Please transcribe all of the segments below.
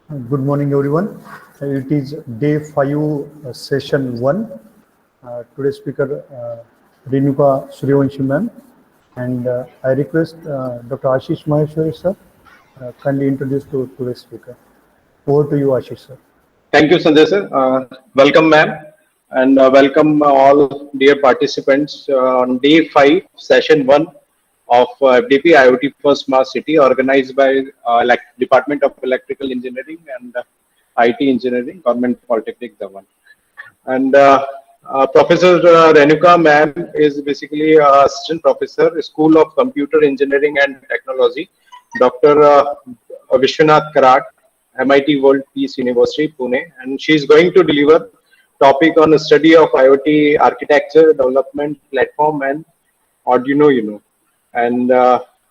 Good morning, everyone. It is day 5, session 1. Today's speaker, Renuka Suryavanshi ma'am. And I request Dr. Ashish Maheshwari sir, kindly introduce to today's speaker. Over to you, Ashish sir. Thank you, Sanjay sir. Welcome, ma'am, and welcome all dear participants on day 5, session 1 of FDP IoT for Smart City, organized by Department of Electrical Engineering and IT Engineering, Government Polytechnic, Dawan. And Professor Renuka ma'am is basically assistant professor, School of Computer Engineering and Technology, Dr. Vishwanath Karat, MIT World Peace University, Pune, and she is going to deliver topic on the study of IoT architecture, development, platform, and Arduino Uno. And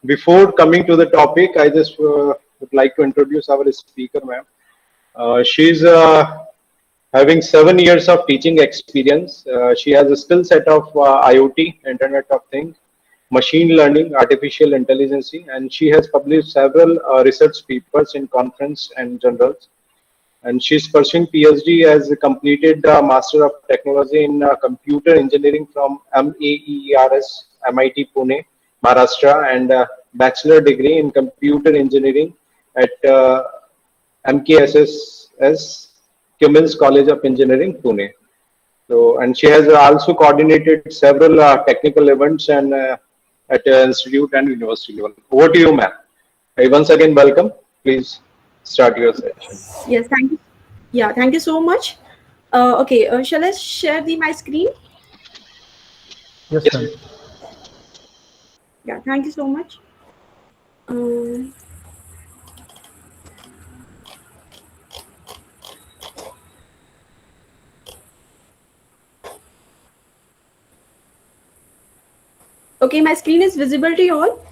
before coming to the topic, I just would like to introduce our speaker, ma'am. She's having 7 years of teaching experience. She has a skill set of IoT, Internet of Things, machine learning, artificial intelligence, and she has published several research papers in conference and journals. And she's pursuing PhD as a completed Master of Technology in Computer Engineering from MAEERS, MIT Pune, Maharashtra, and Bachelor degree in Computer Engineering at MKSS Cummins College of Engineering, Pune. So, and she has also coordinated several technical events and at institute and university level. Over to you, ma'am. Once again, welcome. Please start your session. Yes, thank you. Yeah, thank you so much. Okay, shall I share my screen? Yes, ma'am. Yeah, thank you so much. Okay, my screen is visible to you all?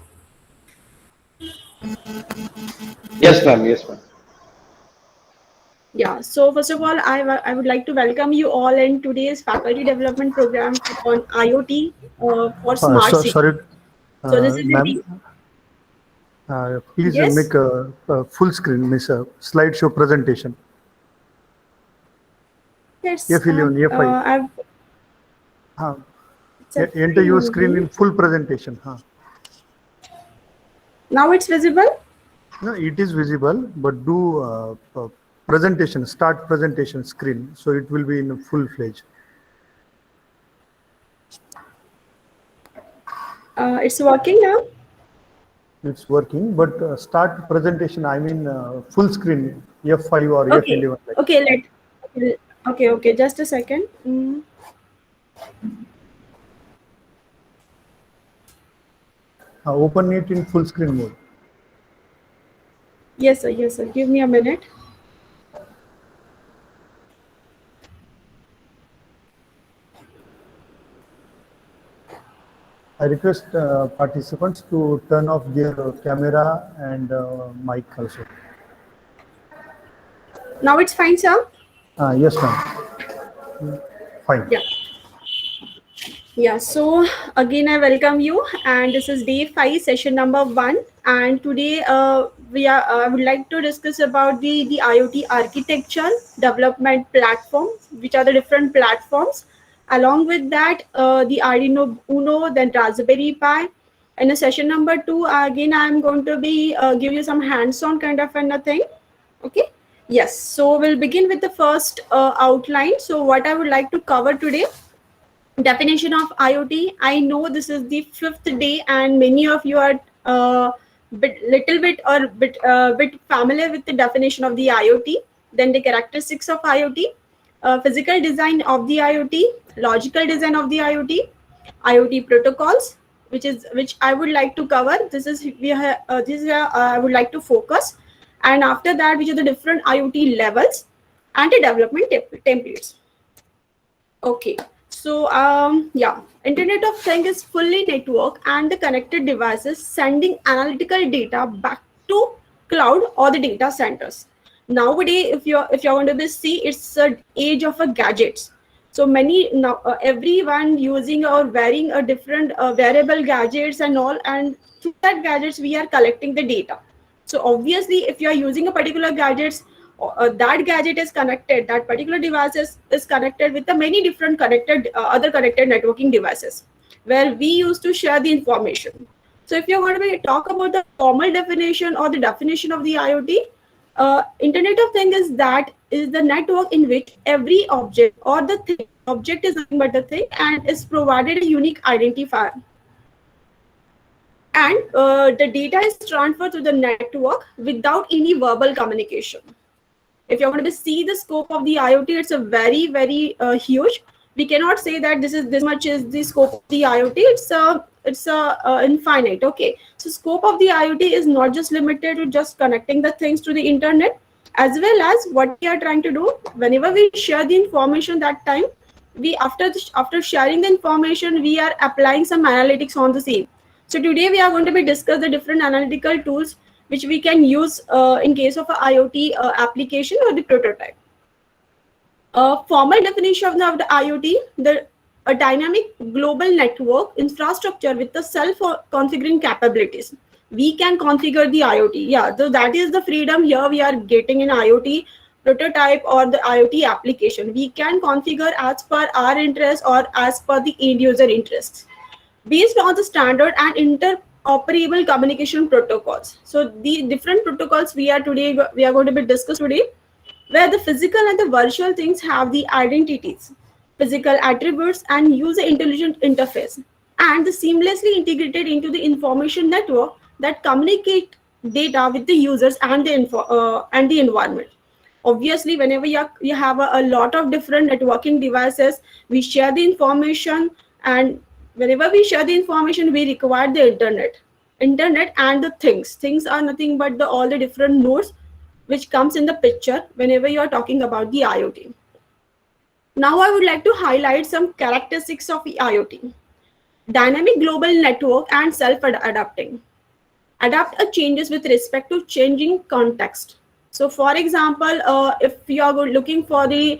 Yes, ma'am. Yes, ma'am. Yeah, so first of all, I would like to welcome you all in today's faculty development program on IoT for Smart City. Sorry, So this is ma'am. Please Yes? make a full screen, miss a slideshow presentation. Yes, F11, F5. Enter your screen in full presentation. Now it's visible? No, it is visible, but do presentation, start presentation screen, so it will be in full fledged. It's working now? It's working, but start presentation, I mean full screen, F5 or Okay. F11. Like. Okay, just a second. Open it in full screen mode. Yes, sir. Give me a minute. I request participants to turn off their camera and mic also. Now it's fine, sir? Yes, ma'am. Fine. Yeah, so again I welcome you, and this is day 5, session number 1, and today I would like to discuss about the IoT architecture, development platform, which are the different platforms. Along with that, the Arduino Uno, then Raspberry Pi. In a session number 2, again I am going to be give you some hands-on kind of a thing. Okay. Yes. So we'll begin with the first outline. So what I would like to cover today. Definition of IoT. I know this is the 5th day, and many of you are bit familiar with the definition of the IoT. Then the characteristics of IoT, physical design of the IoT, logical design of the IoT, IoT protocols, which I would like to cover. This is I would like to focus, and after that, which are the different IoT levels and the development templates. Okay. So, Internet of Things is fully network and the connected devices sending analytical data back to cloud or the data centers. Nowadays, if you're going to see, it's the age of gadgets. So many now, everyone using or wearing a different wearable gadgets and all, and through that gadgets we are collecting the data. So obviously, if you are using a particular gadgets, that gadget is connected, that particular device is connected with the many different connected other connected networking devices where we used to share the information. So if you're going to talk about the formal definition or the definition of the IoT, Internet of Things is the network in which every object or the thing, object is nothing but the thing, and is provided a unique identifier. And the data is transferred to the network without any verbal communication. If you're going to see the scope of the IoT, it's a very, very huge. We cannot say that this much is the scope of the IoT. It's infinite. Okay, so scope of the IoT is not just limited to just connecting the things to the internet, as well as what we are trying to do. Whenever we share the information, that time we after sharing the information, we are applying some analytics on the same. So today we are going to be discuss the different analytical tools which we can use in case of a IoT application or the prototype. Formal definition of the IoT, a dynamic global network infrastructure with the self-configuring capabilities. We can configure the IoT. Yeah, so that is the freedom here we are getting in IoT prototype or the IoT application. We can configure as per our interest or as per the end user interests, based on the standard and interoperable communication protocols. So the different protocols we are going to be discussed today, where the physical and the virtual things have the identities, physical attributes, and user intelligent interface, and seamlessly integrated into the information network that communicate data with the users and the environment. Obviously, whenever you have a lot of different networking devices, we share the information, and whenever we share the information, we require the internet and the things are nothing but all the different nodes which comes in the picture whenever you are talking about the IoT. Now I would like to highlight some characteristics of the IoT. Dynamic global network and self-adapting. Adapt a changes with respect to changing context. So for example, if you are looking for the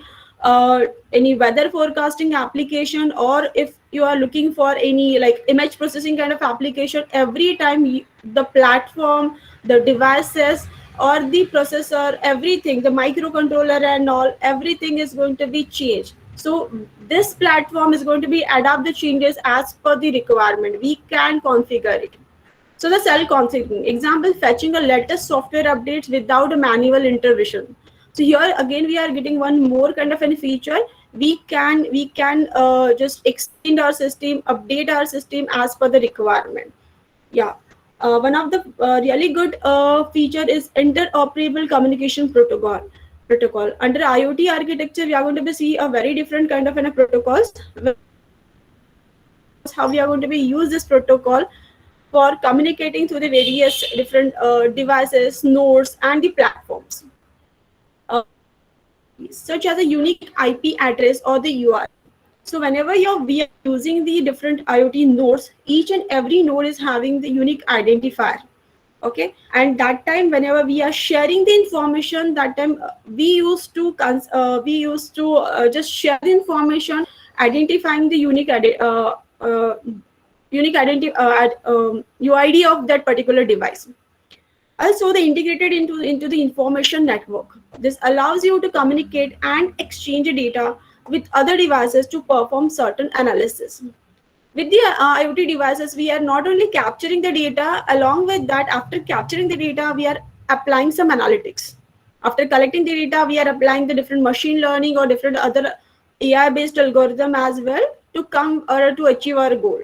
any weather forecasting application, or if you are looking for any like image processing kind of application, every time the platform, the devices, or the processor, everything, the microcontroller and all, everything is going to be changed. So this platform is going to be adapt the changes as per the requirement. We can configure it. So the self-configuring, example, fetching a latest software updates without a manual intervention. So here again we are getting one more kind of a feature. We can just extend our system, update our system as per the requirement. Yeah. One of the really good feature is interoperable communication protocol. Under IoT architecture, we are going to see a very different kind of protocols. How we are going to be use this protocol for communicating through the various different devices, nodes, and the platforms, such as a unique IP address or the URL. So whenever we are using the different IoT nodes, each and every node is having the unique identifier. Okay, and that time whenever we are sharing the information, that time we used to just share the information, identifying the unique UID of that particular device. Also, they integrated into the information network. This allows you to communicate and exchange data with other devices to perform certain analysis. With the IoT devices, we are not only capturing the data, along with that, after capturing the data, we are applying some analytics. After collecting the data, we are applying the different machine learning or different other AI-based algorithm as well to come or to achieve our goal.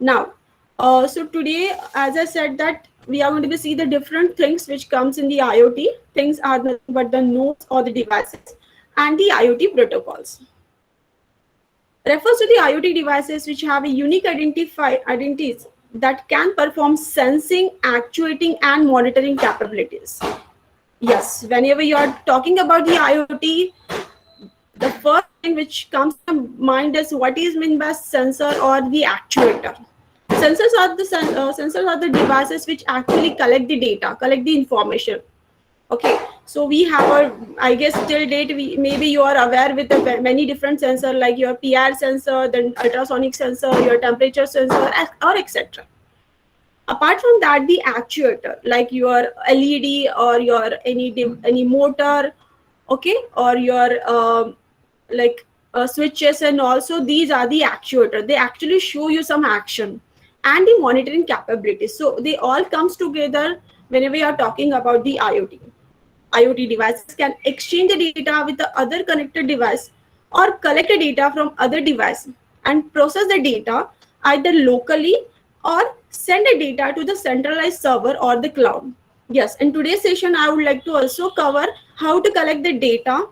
Now, so today, as I said, that we are going to see the different things which comes in the IoT. Things are nothing but the nodes or the devices and the IoT protocols. Refers to the IoT devices which have a unique identities that can perform sensing, actuating, and monitoring capabilities. Yes, whenever you are talking about the IoT, the first thing which comes to mind is what is meant by sensor or the actuator. Sensors are the devices which actually collect the data, collect the information. Okay, so we have I guess till date, maybe you are aware with the many different sensor, like your PR sensor, then ultrasonic sensor, your temperature sensor, or etc. Apart from that, the actuator, like your LED or your any motor, okay, or your switches, and also these are the actuator. They actually show you some action and the monitoring capabilities. So they all comes together whenever we are talking about the IoT. IoT devices can exchange the data with the other connected device or collect the data from other device and process the data either locally or send the data to the centralized server or the cloud. Yes, in today's session, I would like to also cover how to collect the data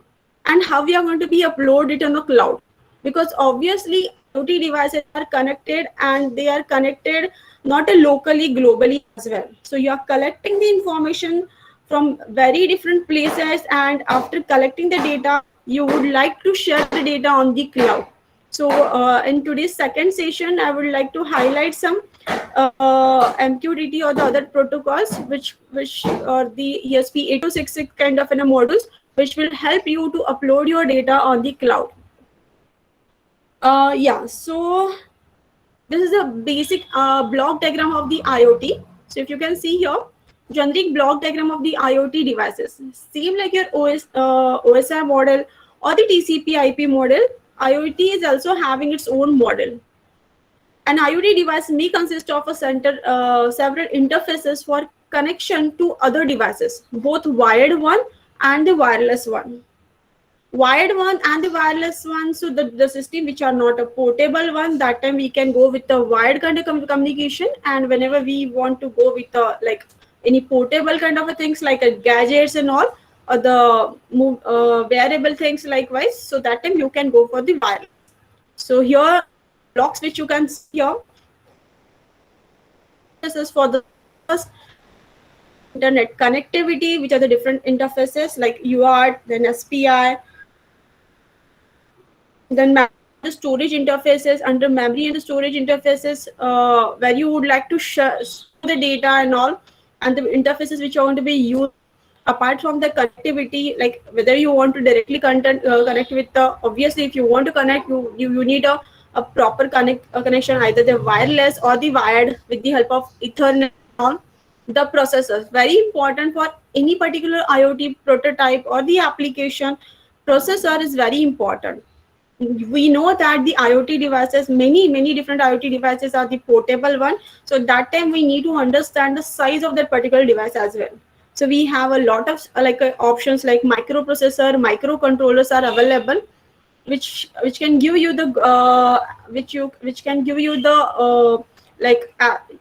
and how we are going to be upload it on the cloud. Because obviously IoT devices are connected, and they are connected not locally, globally as well. So you are collecting the information from very different places, and after collecting the data, you would like to share the data on the cloud. So in today's second session, I would like to highlight some MQTT or the other protocols, which are the ESP8266 kind of modules, which will help you to upload your data on the cloud. Yeah, so this is a basic block diagram of the IoT. So if you can see here, generic block diagram of the IoT devices, same like your OSI model or the TCP/IP model. IoT is also having its own model. An IoT device may consist of several interfaces for connection to other devices, both wired one and the wireless one. Wired one and the wireless one, so the system which are not a portable one, that time we can go with the wired kind of communication. And whenever we want to go with like any portable kind of things like gadgets and all, or the wearable things likewise, so that time you can go for the wireless. So here blocks which you can see here, this is for the first internet connectivity, which are the different interfaces like UART, then SPI, then the storage interfaces. Under memory and the storage interfaces, where you would like to share the data and all, and the interfaces which are going to be used. Apart from the connectivity, like whether you want to directly connect with the, obviously if you want to connect, you need a proper connection, either the wireless or the wired, with the help of Ethernet on the processors. Very important for any particular IoT prototype or the application, processor is very important. We know that the IoT devices, many different IoT devices are the portable one. So that time we need to understand the size of that particular device as well. So we have a lot of options like microprocessor, microcontrollers are available, which can give you the which can give you the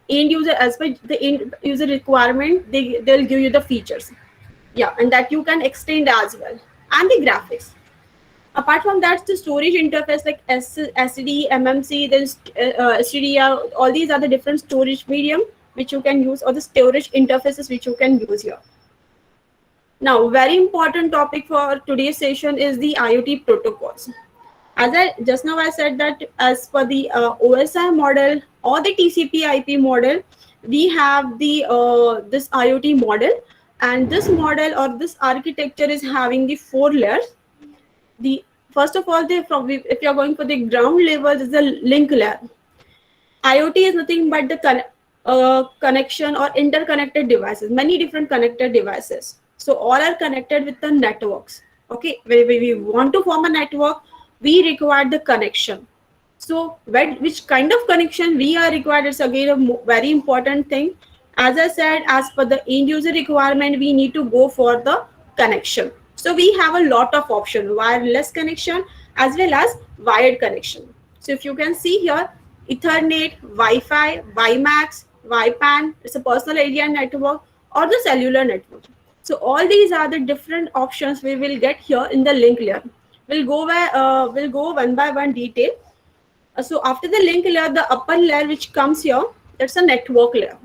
end user, as per the end user requirement. They'll give you the features, yeah, and that you can extend as well, and the graphics. Apart from that, the storage interface like SD, MMC, then STDR, all these are the different storage medium which you can use, or the storage interfaces which you can use here. Now, very important topic for today's session is the IoT protocols. As I just now I said that as per the OSI model or the TCP/IP model, we have the this IoT model, and this model or this architecture is having the 4 layers. The first of all, if you are going for the ground level, is the link layer. IoT is nothing but the connection or interconnected devices, many different connected devices. So all are connected with the networks. Okay, when we want to form a network, we require the connection. So which kind of connection we are required is again a very important thing. As I said, as per the end user requirement, we need to go for the connection. So we have a lot of options, wireless connection as well as wired connection. So if you can see here, Ethernet, Wi-Fi, WiMAX, WiPAN, it's a personal area network or the cellular network. So all these are the different options we will get here in the link layer. We'll go one by one detail. So after the link layer, the upper layer which comes here, that's a network layer.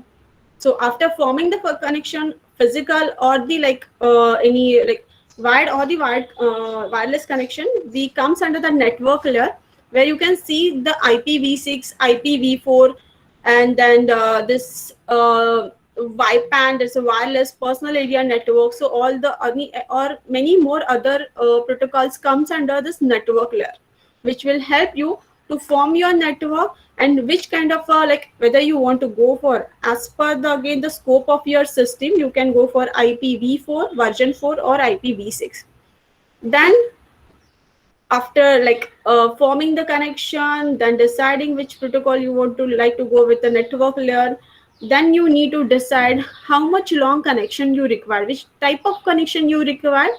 So after forming the connection, physical or the any wired or the wireless connection, we comes under the network layer, where you can see the IPv6, IPv4, and then this WiPAN, there's a wireless personal area network. So all the or many more other protocols comes under this network layer, which will help you to form your network and which kind of like whether you want to go for, as per the again the scope of your system, you can go for IPv4 version 4 or IPv6. Then after like forming the connection, then deciding which protocol you want to like to go with the network layer, then you need to decide how much long connection you require, which type of connection you require.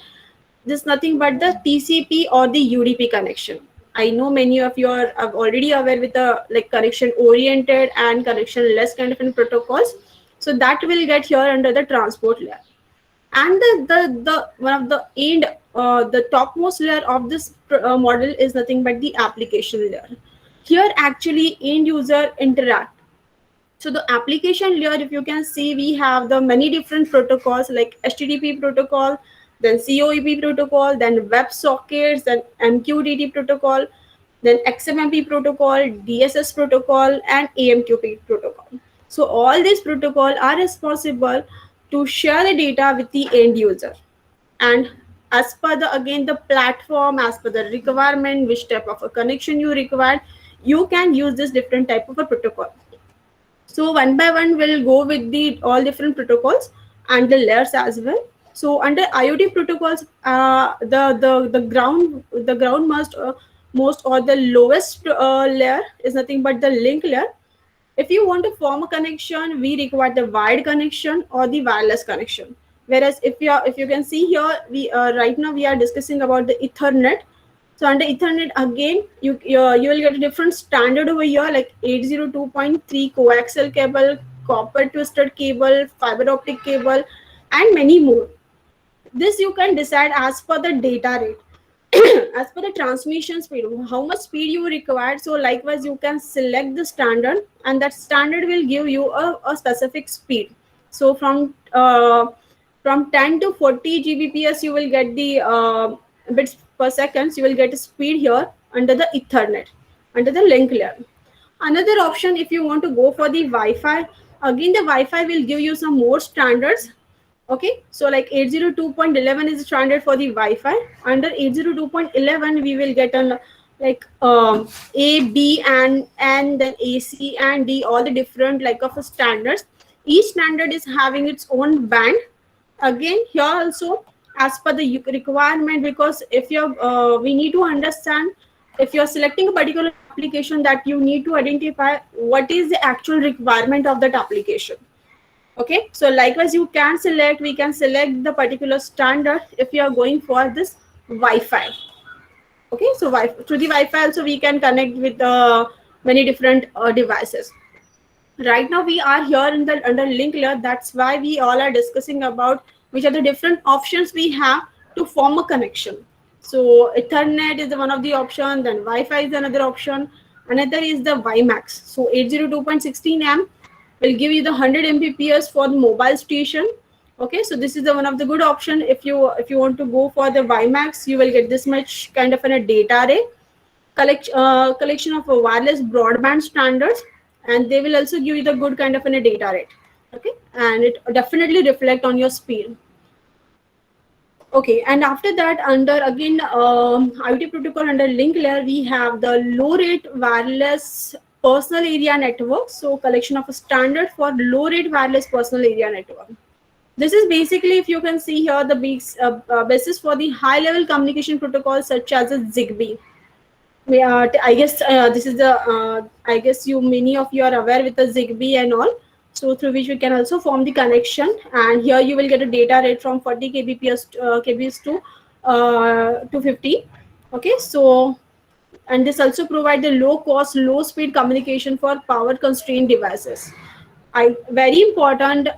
This is nothing but the TCP or the UDP connection. I know many of you are already aware with the like connection oriented and connection less kind of protocols. So that will get here under the transport layer. And the one of the end the topmost layer of this model is nothing but the application layer. Here actually end user interact. So the application layer, if you can see, we have the many different protocols like HTTP protocol, then COEP protocol, then WebSockets, then MQTT protocol, then XMPP protocol, DSS protocol, and AMQP protocol. So all these protocols are responsible to share the data with the end user. And as per the again the platform, as per the requirement, which type of a connection you require, you can use this different type of a protocol. So one by one we'll go with the all different protocols and the layers as well. So under IoT protocols, the ground most or the lowest layer is nothing but the link layer. If you want to form a connection, we require the wired connection or the wireless connection. Whereas if you can see here, we right now we are discussing about the Ethernet. So under Ethernet again, you will get a different standard over here like 802.3 coaxial cable, copper twisted cable, fiber optic cable, and many more. This you can decide as per the data rate. As per the transmission speed, how much speed you require. So likewise you can select the standard, and that standard will give you a specific speed. So from 10 to 40 Gbps you will get the bits per second. You will get a speed here under the Ethernet, under the link layer. Another option, if you want to go for the Wi-Fi, again the Wi-Fi will give you some more standards. Okay, so like 802.11 is the standard for the Wi-Fi. Under 802.11, we will get an like A, B, and then AC and D, all the different like of standards. Each standard is having its own band. Again, here also as per the requirement, because if you're we need to understand if you're selecting a particular application, that you need to identify what is the actual requirement of that application. Okay, so likewise we can select the particular standard if you are going for this Wi-Fi. Okay, so through the Wi-Fi also we can connect with many different devices. Right now we are here in the under link layer. That's why we all are discussing about which are the different options we have to form a connection. So Ethernet is one of the option, then Wi-Fi is another option. Another is the WiMAX. So 802.16m will give you the 100 Mbps for the mobile station. Okay, so this is the one of the good option. If you want to go for the WiMAX, you will get this much kind of a data array, collection of wireless broadband standards, and they will also give you the good kind of a data rate. Okay, and it definitely reflect on your speed. Okay, and after that, under again IoT protocol under link layer, we have the low rate wireless personal area network. So collection of a standard for low rate wireless personal area network. This is basically, if you can see here, the basis for the high level communication protocols such as a ZigBee. I guess this is the I guess many of you are aware with the ZigBee and all. So through which we can also form the connection, and here you will get a data rate from 40 kbps to 250. Okay, so and this also provide the low cost, low speed communication for power constrained devices. Very important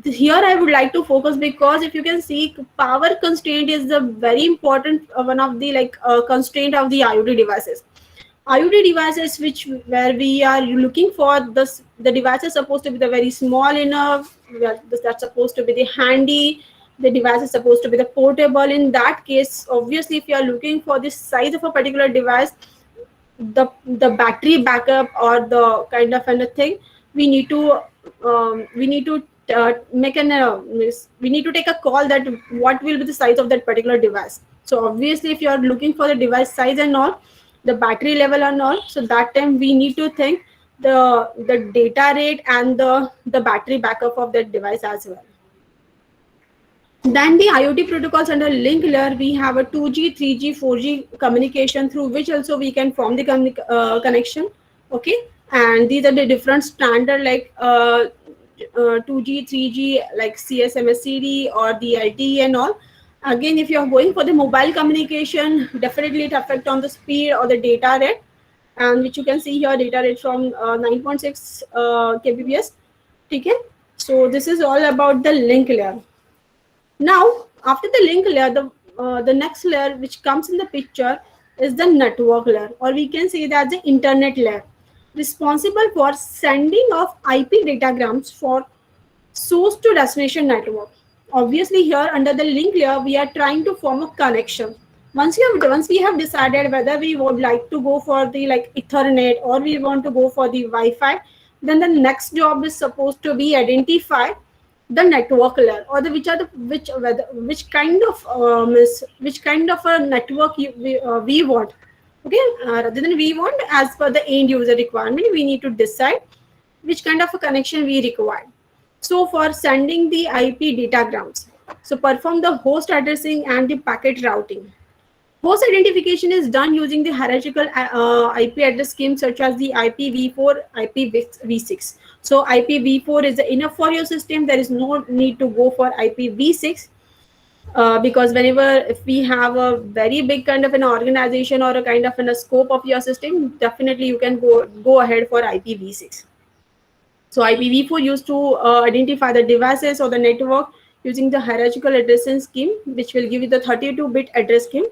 here I would like to focus, because if you can see, power constraint is the very important one of the constraint of the IoT devices. IoT devices where we are looking for this, the device is supposed to be the very small enough, that's supposed to be the handy, the device is supposed to be the portable. In that case, obviously, if you are looking for the size of a particular device, the battery backup or the kind of anything, we need to take a call that what will be the size of that particular device. So obviously, if you are looking for the device size and all, the battery level and all. So that time we need to think the data rate and the battery backup of that device as well. Then the IoT protocols under link layer, we have a 2G, 3G, 4G communication through which also we can form the connection. Okay, and these are the different standard like 2G, 3G, like CSMSCD or the LTE and all. Again, if you are going for the mobile communication, definitely it affect on the speed or the data rate, and which you can see here data rate from 9.6 kbps. Okay, so this is all about the link layer. Now, after the link layer, the next layer which comes in the picture is the network layer, or we can say that the internet layer, responsible for sending of IP datagrams for source to destination network. Obviously, here under the link layer, we are trying to form a connection. Once we have decided whether we would like to go for the like Ethernet or we want to go for the Wi-Fi, then the next job is supposed to be identify the network layer, or the which kind of a network we want. Okay, rather than we want, as per the end user requirement, we need to decide which kind of a connection we require. So for sending the IP datagrams, so perform the host addressing and the packet routing. Host identification is done using the hierarchical IP address scheme such as the IPv4, IPv6. So IPv4 is enough for your system. There is no need to go for IPv6 because whenever if we have a very big kind of an organization or a kind of a scope of your system, definitely you can go ahead for IPv6. So IPv4 used to identify the devices or the network using the hierarchical addressing scheme, which will give you the 32-bit address scheme.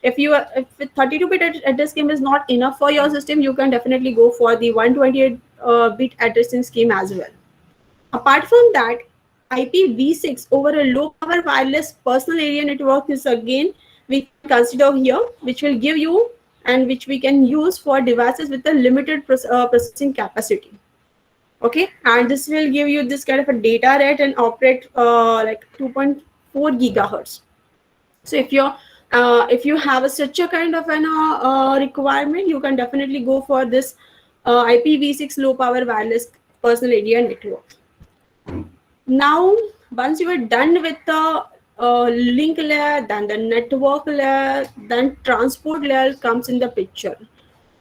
If 32-bit address scheme is not enough for your system, you can definitely go for the 128-bit addressing scheme as well. Apart from that, IPv6 over a low-power wireless personal area network is again we consider here, which will give you and which we can use for devices with a limited processing capacity. Okay, and this will give you this kind of a data rate and operate like 2.4 gigahertz. So if you have such a kind of an requirement, you can definitely go for this IPv6 low power wireless personal area network. Now, once you are done with the link layer, then the network layer, then transport layer comes in the picture.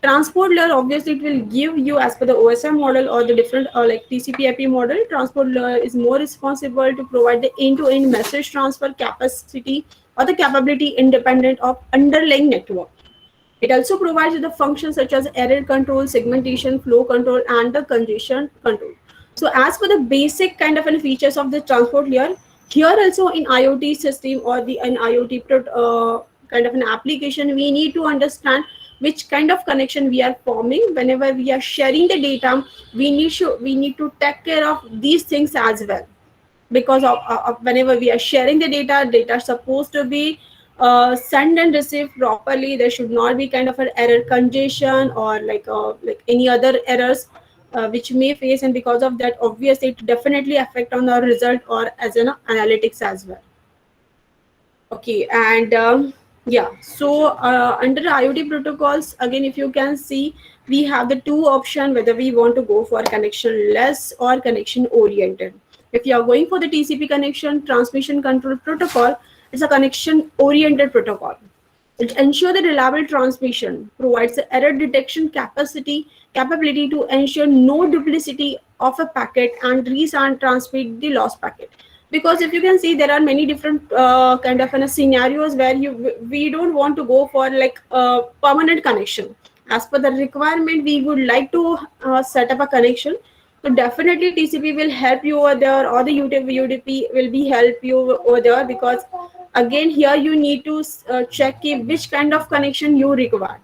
Transport layer, obviously it will give you, as per the OSM model or the different like TCP/IP model, transport layer is more responsible to provide the end-to-end message transfer capacity or the capability independent of underlying network. It also provides the functions such as error control, segmentation, flow control, and the congestion control. So as for the basic kind of features of the transport layer, here also in IoT system or an IoT kind of an application, we need to understand which kind of connection we are forming. Whenever we are sharing the data, we need to take care of these things as well, because of whenever we are sharing the data is supposed to be sent and received properly. There should not be kind of an error congestion or like any other errors which may face, and because of that, obviously it definitely affect on our result or as an analytics as well. Okay, and yeah, so under IoT protocols, again, if you can see, we have the two options whether we want to go for connection less or connection oriented. If you are going for the TCP connection, transmission control protocol, it's a connection oriented protocol. It ensures the reliable transmission, provides the error detection capability to ensure no duplicity of a packet and transmit the lost packet. Because if you can see, there are many different kind of scenarios where we don't want to go for like a permanent connection. As per the requirement, we would like to set up a connection. So definitely TCP will help you over there, or the UDP will be help you over there, because again here you need to check which kind of connection you require.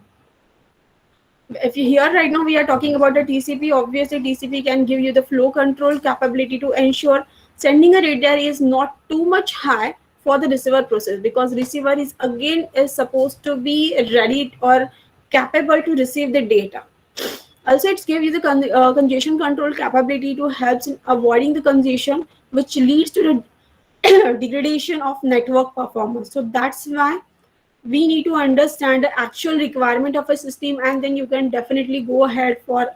If you here right now we are talking about the TCP, obviously TCP can give you the flow control capability to ensure sending a data is not too much high for the receiver process, because receiver is supposed to be ready or capable to receive the data. Also, it gives you the congestion control capability to help in avoiding the congestion, which leads to the degradation of network performance. So that's why we need to understand the actual requirement of a system, and then you can definitely go ahead for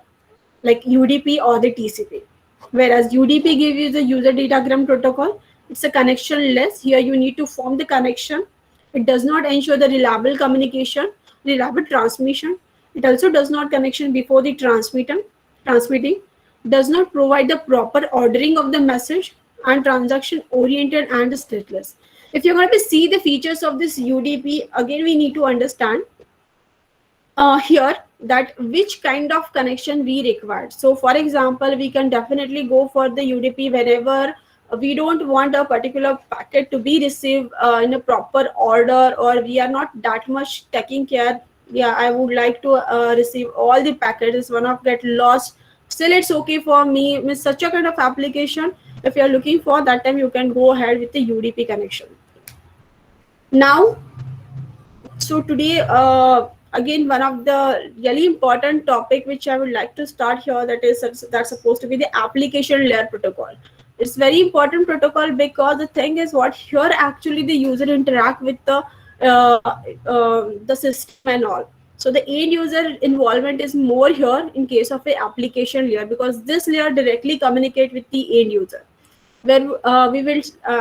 like UDP or the TCP. Whereas UDP gives you the user datagram protocol, it's a connectionless. Here you need to form the connection. It does not ensure the reliable communication, reliable transmission. It also does not connection before the transmitting, does not provide the proper ordering of the message, and transaction oriented and stateless. If you're going to see the features of this UDP, again we need to understand here that which kind of connection we require. So for example, we can definitely go for the UDP whenever we don't want a particular packet to be received in a proper order, or we are not that much taking care. Yeah, I would like to receive all the packets, one of get lost, still it's okay for me. With such a kind of application, if you're looking for that time, you can go ahead with the UDP connection. Now, so today again, one of the really important topic which I would like to start here, that's supposed to be the application layer protocol. It's very important protocol because the thing is what here actually the user interact with the system and all. So the end user involvement is more here in case of a application layer, because this layer directly communicate with the end user. Where I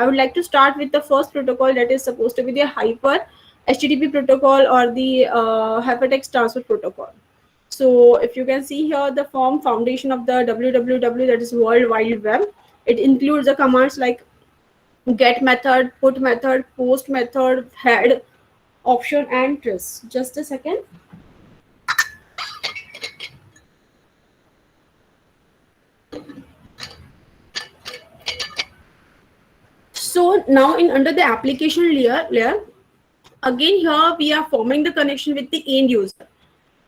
would like to start with the first protocol, that is supposed to be the hyper HTTP protocol, or the hypertext transfer protocol. So if you can see here, the foundation of the www, that is World Wide Web, it includes the commands like get method, put method, post method, head, option, and trace. Just a second. So now in under the application layer, again here we are forming the connection with the end user.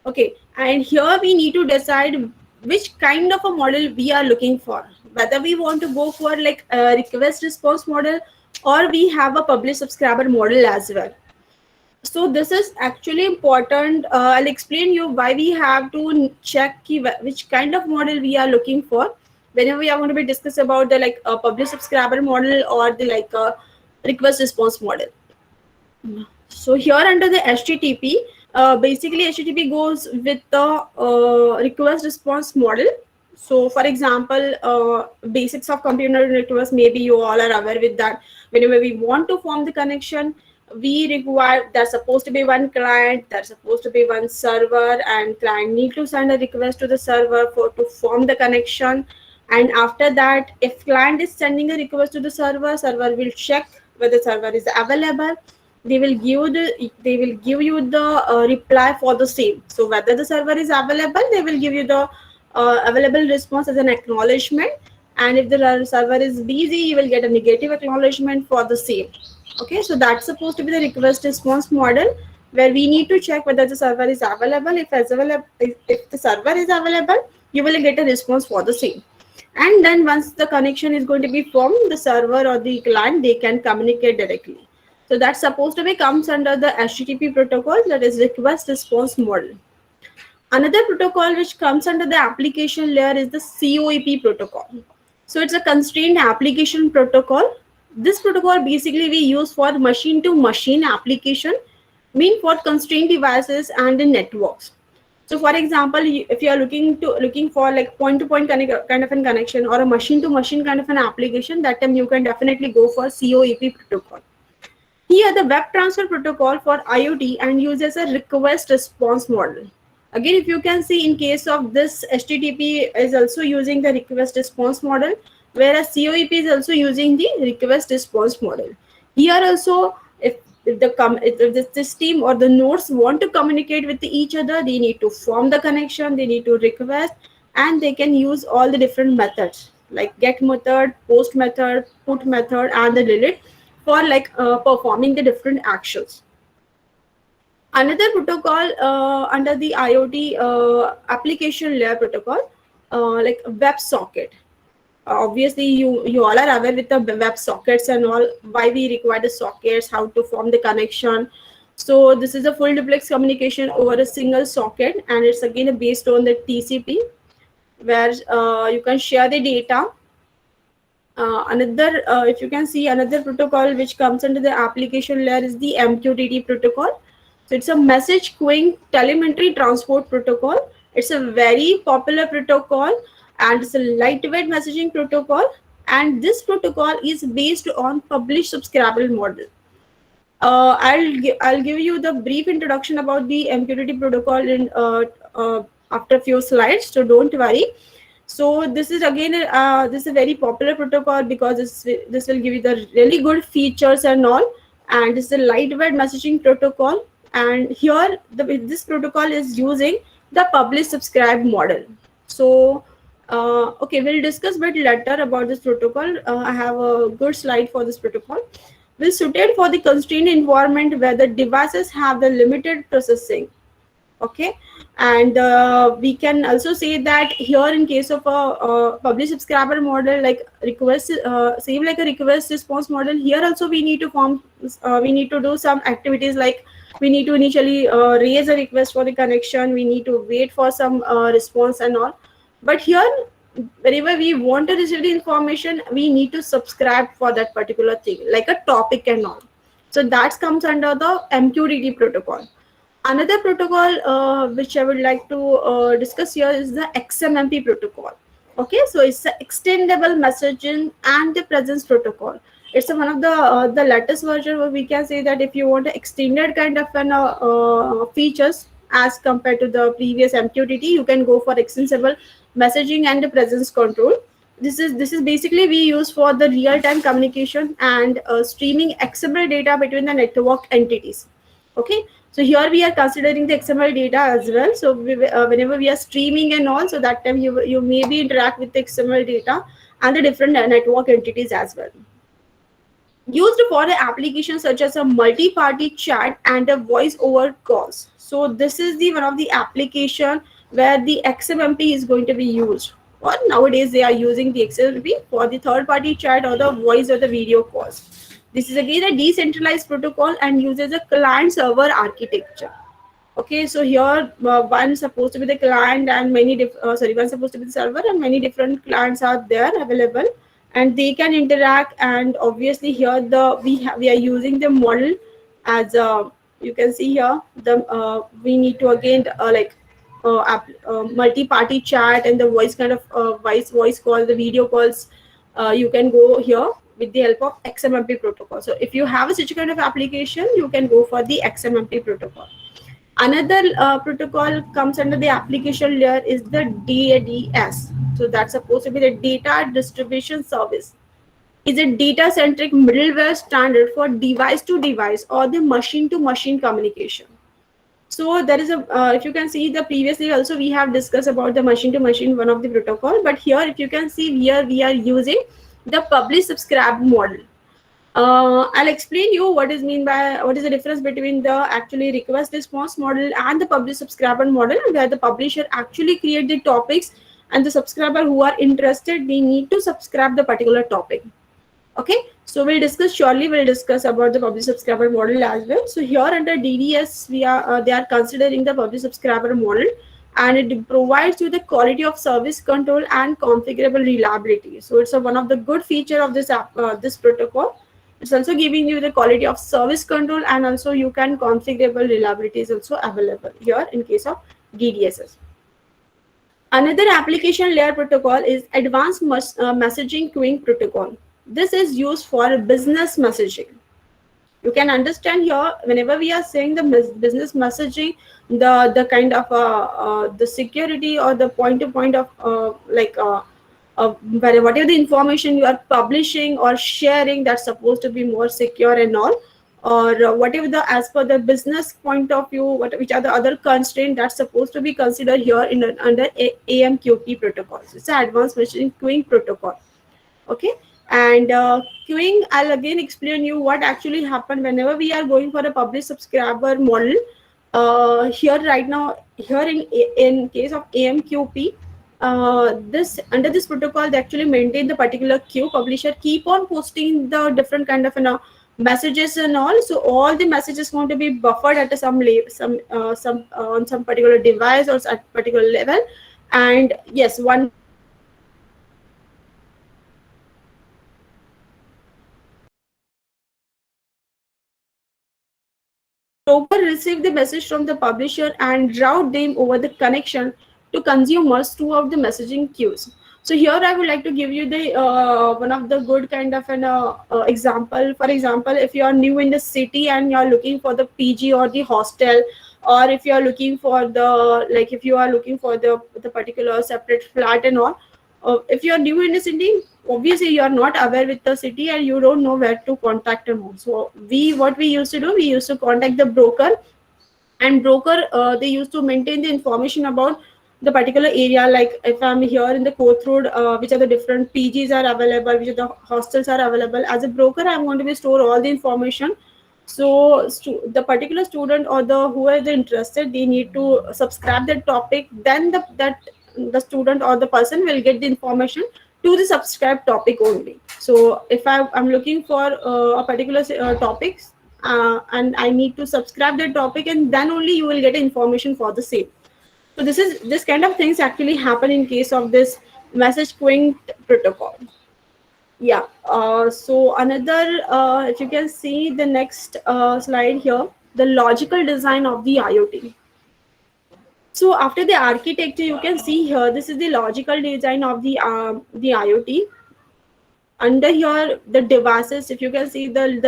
Okay, and here we need to decide which kind of a model we are looking for, whether we want to go for like a request response model, or we have a publish subscriber model as well. So this is actually important. I'll explain you why we have to check which kind of model we are looking for whenever we are going to be discuss about the like a publish subscriber model or the like a request response model. So here under the HTTP, basically HTTP goes with the request response model. So for example, basics of computer networks, maybe you all are aware with that. Whenever we want to form the connection, we require, there's supposed to be one client, there's supposed to be one server, and client need to send a request to the server to form the connection. And after that, if client is sending a request to the server, server will check whether server is available. They will give you the reply for the same. So whether the server is available, they will give you the available response as an acknowledgement. And if the server is busy, you will get a negative acknowledgement for the same. Okay, so that's supposed to be the request response model, where we need to check whether the server is available. If the server is available, you will get a response for the same. And then once the connection is going to be formed, the server or the client, they can communicate directly. So that's supposed to be comes under the HTTP protocol, that is request response model. Another protocol which comes under the application layer is the COAP protocol. So it's a constrained application protocol. This protocol basically we use for machine to machine application, mean for constrained devices and the networks. So for example, if you are looking for like point-to-point kind of an connection, or a machine-to-machine kind of an application, that time you can definitely go for COAP protocol. Here the web transfer protocol for IoT and uses a request response model. Again, if you can see, in case of this, HTTP is also using the request response model, whereas COAP is also using the request response model. Here also, if the system or the nodes want to communicate with each other, they need to form the connection, they need to request, and they can use all the different methods like get method, post method, put method, and the delete for like performing the different actions. Another protocol under the IoT application layer protocol, like WebSocket. Obviously, you all are aware with the web sockets and all, why we require the sockets, how to form the connection. So this is a full duplex communication over a single socket, and it's again based on the TCP, where you can share the data If you can see, another protocol which comes under the application layer is the MQTT protocol. So it's a message queuing telemetry transport protocol. It's a very popular protocol and it's a lightweight messaging protocol. And this protocol is based on publish subscriber model. I'll give you the brief introduction about the MQTT protocol in after a few slides. So don't worry. So this is again this is a very popular protocol because this will give you the really good features and all. And it's a lightweight messaging protocol. And here this protocol is using the publish subscribe model. So okay, we'll discuss a bit later about this protocol. I have a good slide for this protocol. Will suited for the constrained environment where the devices have the limited processing. Okay, and we can also say that here in case of a publish subscriber model, like request, same like a request response model, here also we need to do some activities like we need to initially raise a request for the connection, we need to wait for some response and all. But here, whenever we want to receive the information, we need to subscribe for that particular thing, like a topic and all. So that comes under the MQTT protocol. Another protocol which I would like to discuss here is the XMMP protocol. Okay, so it's the extendable messaging and the presence protocol. It's one of the latest version where we can say that if you want an extended kind of an features as compared to the previous MQTT, you can go for extensible messaging and the presence control. This is basically we use for the real-time communication and streaming XML data between the network entities. Okay, so here we are considering the XML data as well. So whenever we are streaming and all, so that time you maybe interact with the XML data and the different network entities as well. Used for the applications such as a multi-party chat and a voice over calls. So this is the one of the application where the XMMP is going to be used. Or nowadays they are using the XMMP for the third-party chat or the voice or the video calls. This is again a decentralized protocol and uses a client-server architecture. Okay, so here one supposed to be the client and one supposed to be the server and many different clients are there available, and they can interact. And obviously here we are using the model as you can see here. We need to again multi-party chat and the voice kind of voice call, the video calls. You can go here with the help of XMMP protocol. So if you have such kind of application, you can go for the XMMP protocol. Another protocol comes under the application layer is the DADS. So that's supposed to be the data distribution service. Is a data-centric middleware standard for device-to-device or the machine-to-machine communication. So there is if you can see the previously also we have discussed about the machine-to-machine one of the protocol, but here if you can see here we are using the publish subscribe model. I'll explain you what is the difference between the actually request response model and the publish subscriber model, where the publisher actually create the topics and the subscriber who are interested, they need to subscribe the particular topic. Okay, so we'll discuss about the publish subscriber model as well. So here under DDS they are considering the publish subscriber model, and it provides you the quality of service control and configurable reliability. So it's one of the good feature of this this protocol. It's also giving you the quality of service control, and also you can configurable reliability is also available here in case of DDSS. Another application layer protocol is advanced messaging queuing protocol. This is used for business messaging. You can understand here whenever we are saying the business messaging, the kind of the security or the point-to-point of whatever the information you are publishing or sharing, that's supposed to be more secure and all, or whatever as per the business point of view, which are the other constraints that's supposed to be considered here under AMQP protocols. It's an advanced messaging queuing protocol. Okay. And queuing, I'll again explain you what actually happened whenever we are going for a publish subscriber model. Here right now, here in case of AMQP, under this protocol, they actually maintain the particular queue. Publisher keep on posting the different kind of messages and all. So all the messages going to be buffered at on some particular device or at particular level. And yes, one receive the message from the publisher and route them over the connection to consumers throughout the messaging queues. So here I would like to give you the one of the good kind of an example. For example, if you are new in the city and you are looking for the PG or the hostel, or if you are looking for the, like if you are looking for the particular separate flat and all, if you are new in the city, obviously you are not aware with the city and you don't know where to contact and all. So what we used to do, we used to contact the broker, and broker they used to maintain the information about the particular area. Like if I'm here in the Court Road, which are the different PGs are available, which are the hostels are available. As a broker, I'm going to be store all the information. So the particular student or the whoever interested, they need to subscribe that topic. Then the student or the person will get the information to the subscribed topic only. So if I'm looking for a particular topic, and I need to subscribe that topic, and then only you will get information for the same. So this kind of things actually happen in case of this message queuing protocol. Yeah. So another, if you can see the next slide here, the logical design of the IoT. So after the architecture, you can see here, this is the logical design of the IoT. Under here, the devices, if you can see the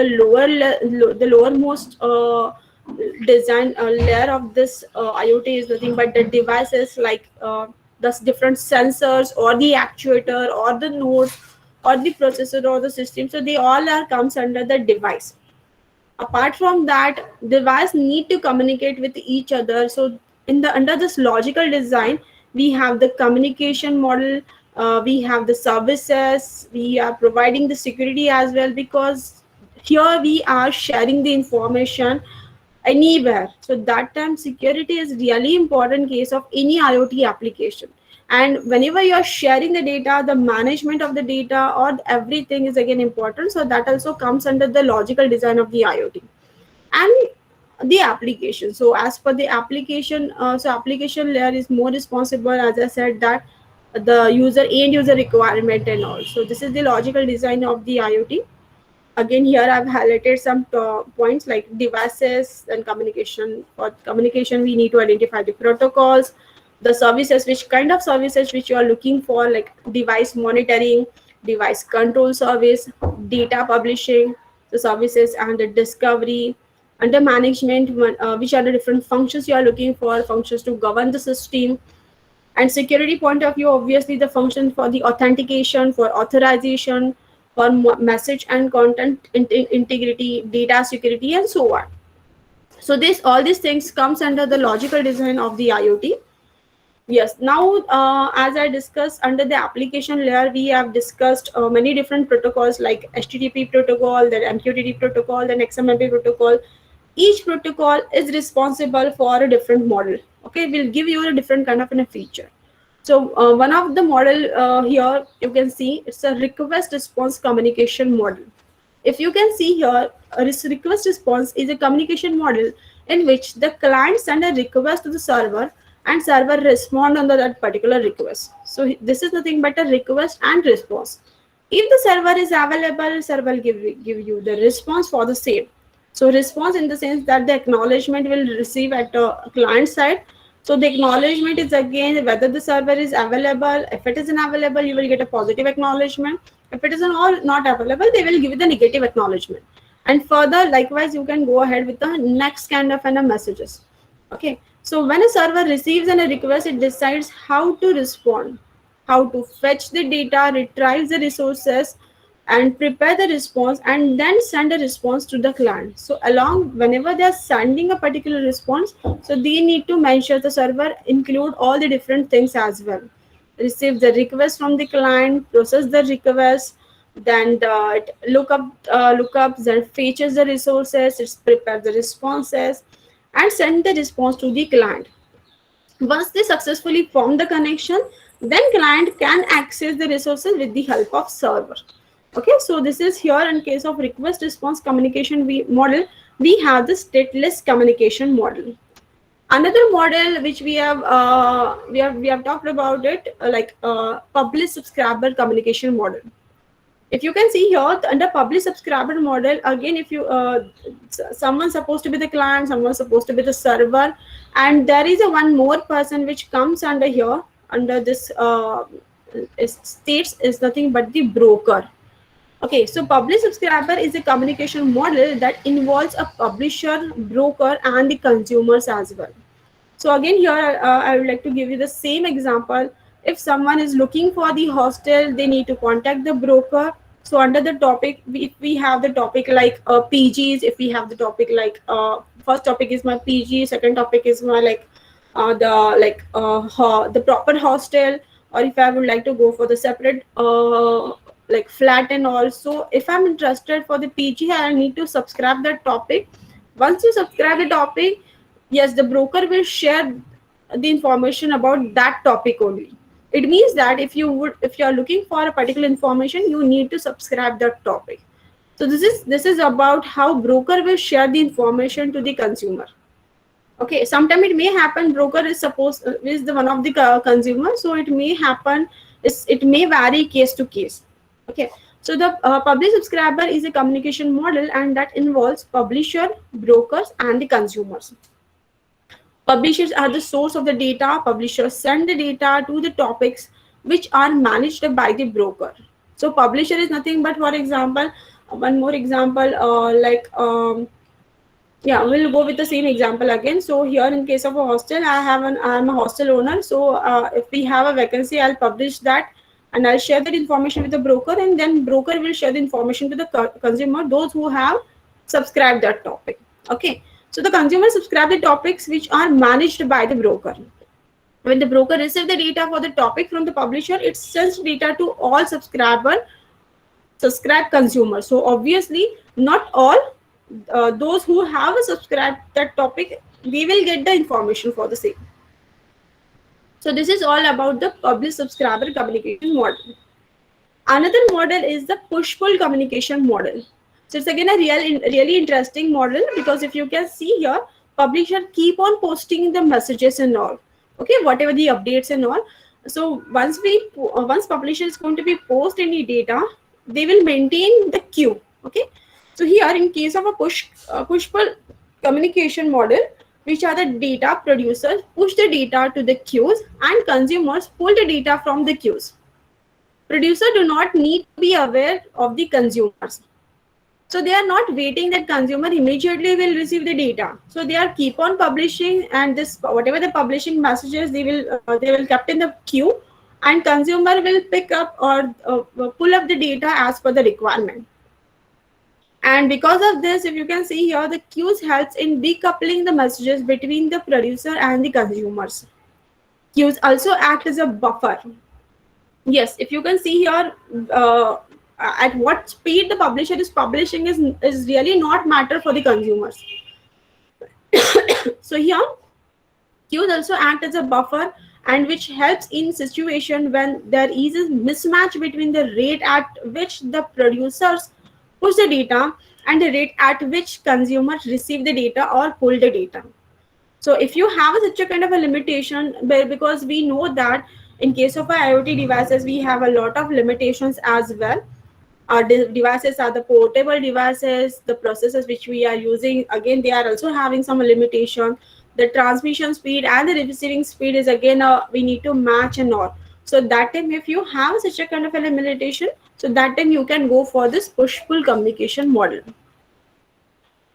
lowermost design layer of this IoT is nothing but the devices, like the different sensors or the actuator or the node or the processor or the system. So they all comes under the device. Apart from that, device need to communicate with each other. So under this logical design, we have the communication model, we have the services, we are providing the security as well, because here we are sharing the information anywhere. So that time security is really important case of any IoT application. And whenever you are sharing the data, the management of the data or everything is again important. So that also comes under the logical design of the IoT. And the application, so as per the application, so application layer is more responsible, as I said, that the end user requirement and all. So this is the logical design of the IoT. Again, here I've highlighted some points like devices and communication. For communication, we need to identify the protocols, the services, which kind of services which you are looking for, like device monitoring, device control service, data publishing, the services, and the discovery. Under management, which are the different functions you are looking for, functions to govern the system. And security point of view, obviously the function for the authentication, for authorization, for message and content integrity, data security, and so on. So all these things comes under the logical design of the IoT. Yes, now as I discussed, under the application layer, we have discussed many different protocols like HTTP protocol, then MQTT protocol, then XMPP protocol. Each protocol is responsible for a different model. Okay, we'll give you a different kind of a feature. So one of the model here, you can see it's a request response communication model. If you can see here, a request response is a communication model in which the client send a request to the server and server respond on that particular request. So this is nothing but a request and response. If the server is available, server will give you the response for the same. So response in the sense that the acknowledgement will receive at the client side. So the acknowledgement is again whether the server is available. If it is unavailable, you will get a positive acknowledgement. If it is not available, they will give you the negative acknowledgement. And further, likewise, you can go ahead with the next kind of messages. Okay. So when a server receives a request, it decides how to respond, how to fetch the data, retrieve the resources, and prepare the response, and then send a response to the client. So whenever they are sending a particular response, so they need to mention the server include all the different things as well. Receive the request from the client, process the request, then lookups, then fetches the resources, it's prepare the responses, and send the response to the client. Once they successfully form the connection, then client can access the resources with the help of server. Okay, so this is here in case of request response communication model, we have the stateless communication model. Another model which we have talked about it, like publish subscriber communication model. If you can see here under public subscriber model, again, if you someone's supposed to be the client, someone's supposed to be the server, and there is a one more person which comes under here under this states is nothing but the broker. Okay, so public subscriber is a communication model that involves a publisher, broker, and the consumers as well. So again, here I would like to give you the same example. If someone is looking for the hostel, they need to contact the broker. So under the topic, we have the topic like PGs. If we have the topic like first topic is my PG, second topic is my like the proper hostel, or if I would like to go for the separate like flat and also if I'm interested for the PG, I need to subscribe that topic. Once you subscribe the topic, yes, the broker will share the information about that topic only. It means that if you are looking for a particular information, you need to subscribe that topic. So this is about how broker will share the information to the consumer. Okay, sometimes it may happen broker is the one of the consumer, so it may happen, it may vary case to case. Okay, so the public subscriber is a communication model, and that involves publisher, brokers, and the consumers. Publishers are the source of the data. Publishers send the data to the topics which are managed by the broker. So publisher is nothing but, for example, one more example, yeah, we'll go with the same example again. So here in case of a hostel, I'm a hostel owner. So if we have a vacancy, I'll publish that and I'll share that information with the broker, and then broker will share the information to the consumer, those who have subscribed that topic. Okay, so the consumer subscribe the topics which are managed by the broker. When the broker receives the data for the topic from the publisher, it sends data to all subscribed consumers. So obviously not all those who have subscribed that topic, we will get the information for the same. So this is all about the public subscriber communication model. Another model is the push-pull communication model. So it's again a really interesting model, because if you can see here, publisher keep on posting the messages and all. Okay, whatever the updates and all. So once publisher is going to be post any data, they will maintain the queue. Okay, so here in case of a push-pull communication model, which are the data producers push the data to the queues and consumers pull the data from the queues. Producers do not need to be aware of the consumers. So they are not waiting that consumer immediately will receive the data. So they are keep on publishing, and this whatever the publishing messages they will kept in the queue, and consumer will pick up or pull up the data as per the requirement. And because of this, if you can see here, the queues helps in decoupling the messages between the producer and the consumers. Queues also act as a buffer. Yes, if you can see here, at what speed the publisher is publishing is really not matter for the consumers. So here, queues also act as a buffer, and which helps in situation when there is a mismatch between the rate at which the producers push the data and the rate at which consumers receive the data or pull the data. So if you have such a kind of a limitation, because we know that in case of our IoT devices, we have a lot of limitations as well. Our devices are the portable devices, the processors which we are using, again, they are also having some limitation. The transmission speed and the receiving speed is again, we need to match and all. So that time, if you have such a kind of a limitation, so that time you can go for this push-pull communication model.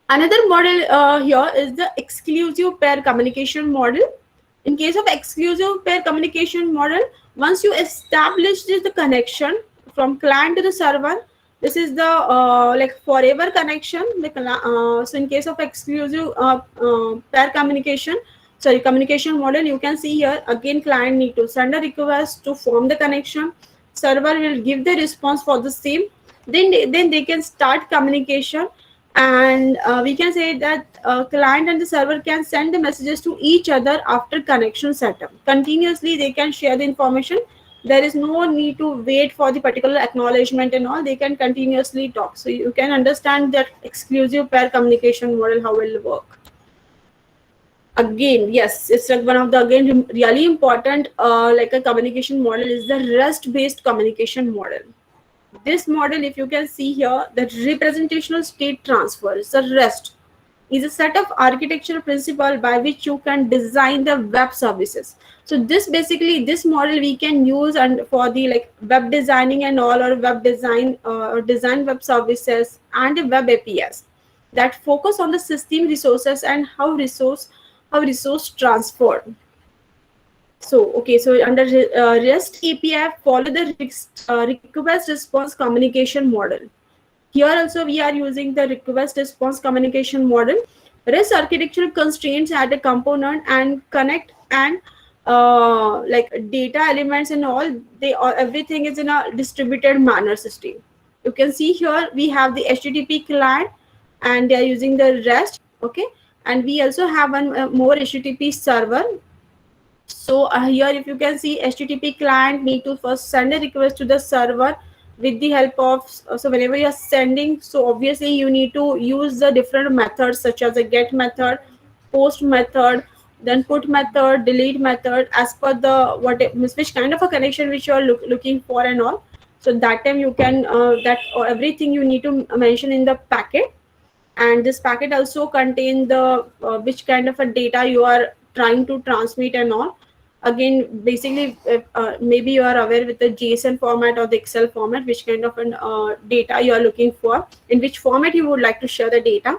Another model here is the exclusive pair communication model. In case of exclusive pair communication model, once you establish the connection from client to the server, this is the like forever connection. So in case of exclusive pair communication model, you can see here again client need to send a request to form the connection. Server will give the response for the same. Then they can start communication, and we can say that client and the server can send the messages to each other after connection setup. Continuously they can share the information. There is no need to wait for the particular acknowledgement and all. They can continuously talk. So you can understand that exclusive pair communication model, how it will work. Again, yes, it's like one of the really important like a communication model is the REST based communication model. This model, if you can see here, the representational state transfer is a REST, is a set of architectural principle by which you can design the web services. So this basically, this model we can use and for the like web designing and all, or web design or design web services and web APIs that focus on the system resources and how resource transfer. So, okay, so under REST API, follow the request response communication model. Here also we are using the request response communication model. REST architectural constraints add a component and connect and like data elements and all, everything is in a distributed manner system. You can see here we have the HTTP client and they are using the REST, okay, and we also have one more HTTP server. So here if you can see, HTTP client need to first send a request to the server with the help of, so whenever you are sending, so obviously you need to use the different methods such as a get method, post method, then put method, delete method, as per the which kind of a connection which you are looking for and all. So that time you can everything you need to mention in the packet, and this packet also contain the which kind of a data you are trying to transmit and all. Again, basically, maybe you are aware with the JSON format or the Excel format, which kind of an data you are looking for, in which format you would like to share the data,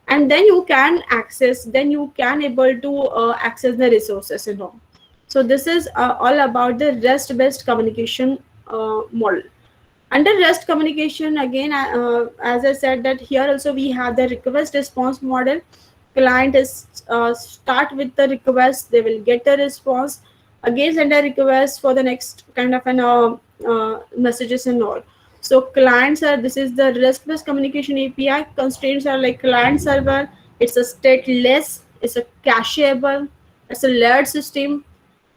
and then you can access, then you can able to access the resources and all. So this is all about the REST-based communication model. Under REST communication, again, as I said that here also we have the request response model. Client is start with the request, they will get a response, again send a request for the next kind of an messages and all. So clients are, this is the REST-based communication API. Constraints are like client server, it's a stateless, it's a cacheable, it's a layered system,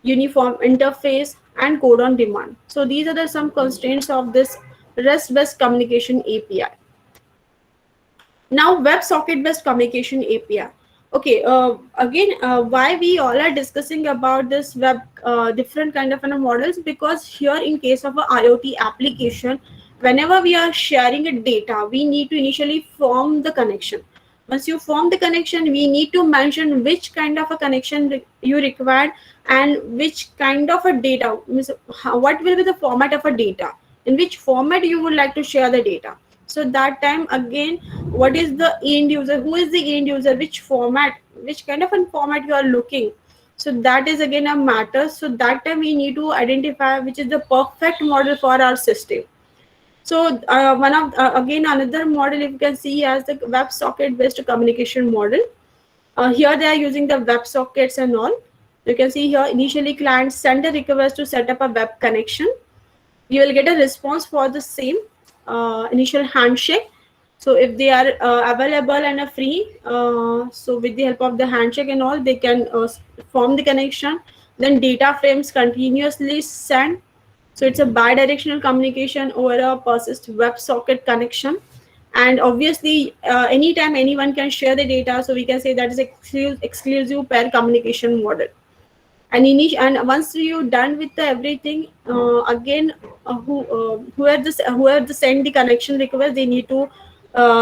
uniform interface, and code on demand. So these are the some constraints of this REST-based communication API. Now WebSocket based communication API. Okay, again, why we all are discussing about this web different kind of models, because here in case of a IoT application, whenever we are sharing a data, we need to initially form the connection. Once you form the connection, we need to mention which kind of a connection you require and which kind of a data, what will be the format of a data, in which format you would like to share the data. So that time again, what is the end user, who is the end user, which format, which kind of a format you are looking. So that is again a matter. So that time we need to identify which is the perfect model for our system. So one of again another model you can see as the WebSocket based communication model. Here they are using the WebSockets and all. You can see here initially clients send a request to set up a web connection. You will get a response for the same initial handshake. So if they are available and free, so with the help of the handshake and all, they can form the connection. Then data frames continuously send. So it's a bi-directional communication over a persist WebSocket connection. And obviously, anytime anyone can share the data, so we can say that is exclusive pair communication model. And once you done with the everything, again, whoever send the connection request, they need to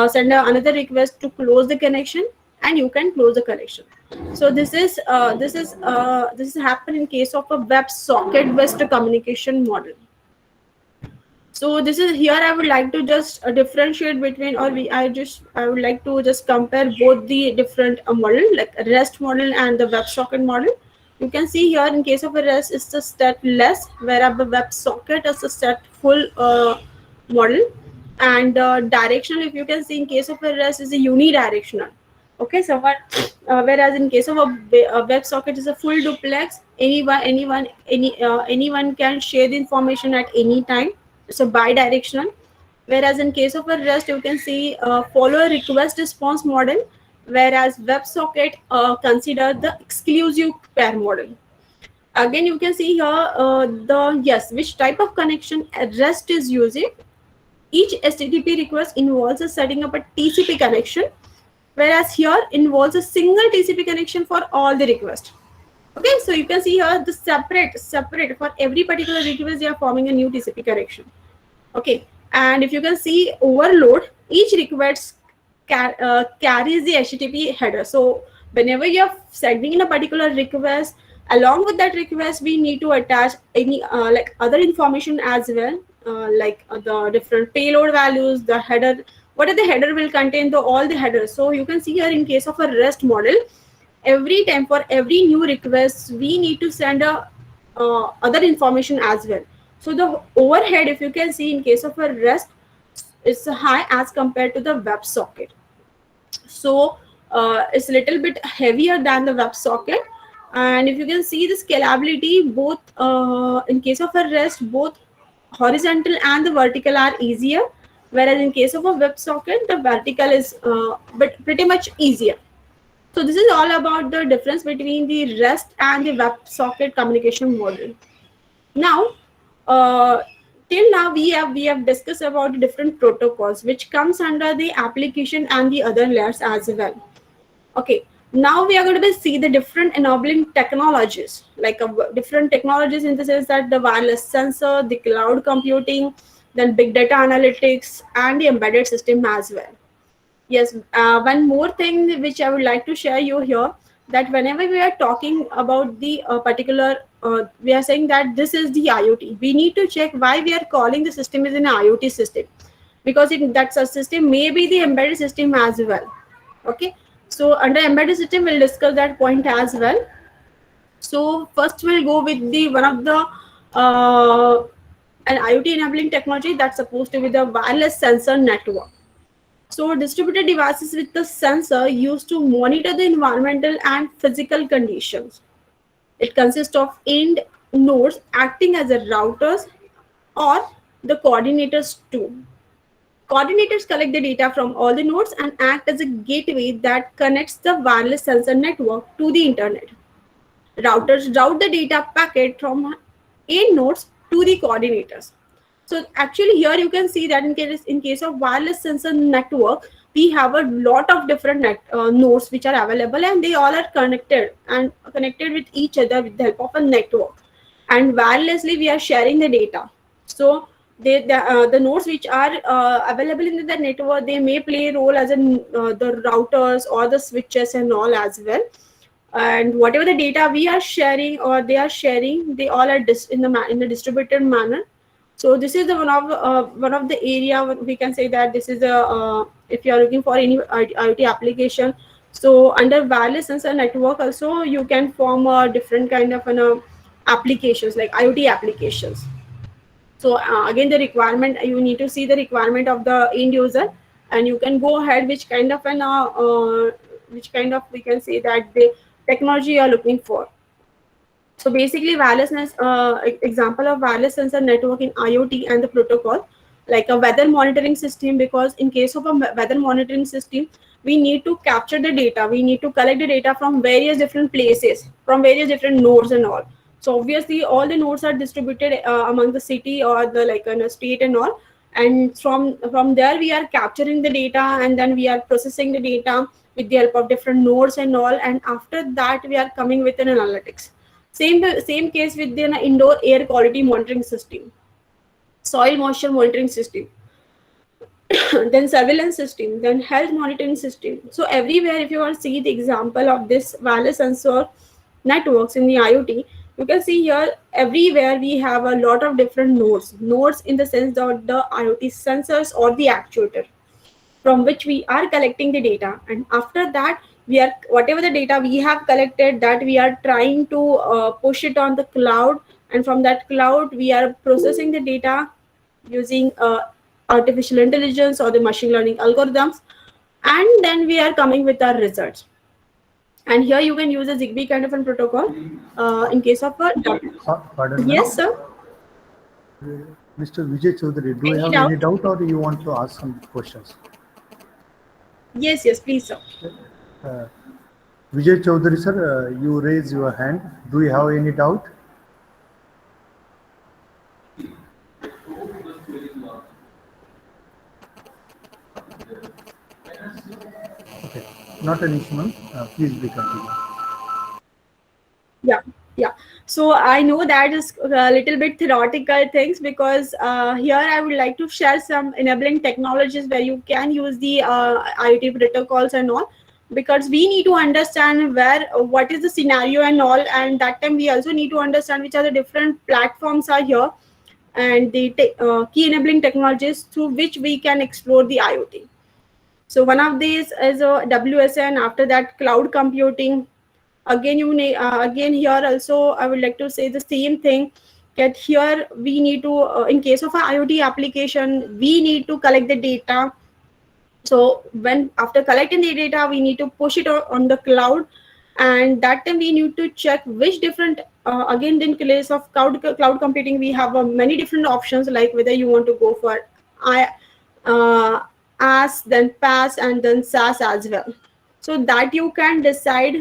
send another request to close the connection, and you can close the connection. So this is happen in case of a WebSocket based communication model. So this is here I would like to just differentiate between, or I would like to just compare both the different model, like REST model and the WebSocket model. You can see here in case of a REST, it's a stateless, whereas the WebSocket is a stateful model. And directional, if you can see in case of a REST, is a unidirectional. Okay, so whereas in case of a WebSocket is a full duplex, anyone can share the information at any time. It's a bi-directional. Whereas in case of a REST, you can see follow a request response model, whereas WebSocket consider the exclusive pair model. Again, you can see here which type of connection REST is using. Each HTTP request involves setting up a TCP connection, whereas here involves a single TCP connection for all the requests. Okay, so you can see here the separate for every particular request, they are forming a new TCP connection. Okay, And if you can see overload, each request carries the HTTP header. So whenever you're sending in a particular request, along with that request, we need to attach any like other information as well, the different payload values, the header, what are the header will contain all the headers. So you can see here in case of a REST model, every time for every new request, we need to send a other information as well. So the overhead, if you can see in case of a REST, is high as compared to the WebSocket. So it's a little bit heavier than the WebSocket. And if you can see the scalability, both in case of a REST, both horizontal and the vertical are easier, whereas in case of a WebSocket, the vertical is but pretty much easier. So this is all about the difference between the REST and the WebSocket communication model. Now, till now we have discussed about the different protocols which comes under the application and the other layers as well. Okay, now we are going to see the different enabling technologies, like different technologies in the sense that the wireless sensor, the cloud computing, then big data analytics, and the embedded system as well. Yes, one more thing which I would like to share you here, that whenever we are talking about the particular, we are saying that this is the IoT. We need to check why we are calling the system is an IoT system, because that's a system, maybe the embedded system as well. Okay, so under embedded system, we'll discuss that point as well. So first we'll go with the one of the an IoT enabling technology that's supposed to be the wireless sensor network. So distributed devices with the sensor used to monitor the environmental and physical conditions. It consists of end nodes acting as a routers or the coordinators too. Coordinators collect the data from all the nodes and act as a gateway that connects the wireless sensor network to the internet. Routers route the data packet from end nodes to the coordinators. So actually here you can see that in case of wireless sensor network, we have a lot of different nodes which are available, and they all are connected with each other with the help of a network. And wirelessly we are sharing the data. So the nodes which are available in the network, they may play a role as the routers or the switches and all as well. And whatever the data we are sharing or they are sharing, they all are in the distributed manner. So this is the one of the area we can say that this is a if you are looking for any IoT application. So under wireless sensor network also you can form a different kind of applications like IoT applications. So again, the requirement, you need to see the requirement of the end user, and you can go ahead which kind of we can say that the technology you are looking for. So basically, wirelessness example of wireless sensor network in IoT and the protocol, like a weather monitoring system. Because in case of a weather monitoring system, we need to capture the data. We need to collect the data from various different places, from various different nodes and all. So obviously, all the nodes are distributed among the city or the like in a state and all. And from there, we are capturing the data, and then we are processing the data with the help of different nodes and all. And after that, we are coming with an analytics. Same case with the indoor air quality monitoring system, soil moisture monitoring system, then surveillance system, then health monitoring system. So everywhere, if you want to see the example of this wireless sensor networks in the IoT, you can see here everywhere we have a lot of different nodes in the sense of the IoT sensors or the actuator, from which we are collecting the data. And after that, we are whatever the data we have collected, that we are trying to push it on the cloud, and from that cloud we are processing the data using artificial intelligence or the machine learning algorithms, and then we are coming with our results. And here you can use a Zigbee kind of a protocol in case of a Pardon me. yes sir. Mr. Vijay Chaudhary, do you Any have doubt? any doubt or you want to ask some questions? Yes, please sir. Vijay Chaudhary, sir, you raise your hand. Do you have any doubt? Okay, not an issue, ma'am. Please be continue. Yeah. So So I know that is a little bit theoretical things, because here I would like to share some enabling technologies where you can use the IoT protocols and all, because we need to understand what is the scenario and all, and that time we also need to understand which are the different platforms are here, and the key enabling technologies through which we can explore the IoT. So one of these is WSN. After that, cloud computing. Again, again here also I would like to say the same thing, that here we need to, in case of a IoT application, we need to collect the data. So when after collecting the data, we need to push it on the cloud, and that time we need to check which different, again in case of cloud computing, we have many different options, like whether you want to go for uh, as then PaaS and then SaaS as well, so that you can decide.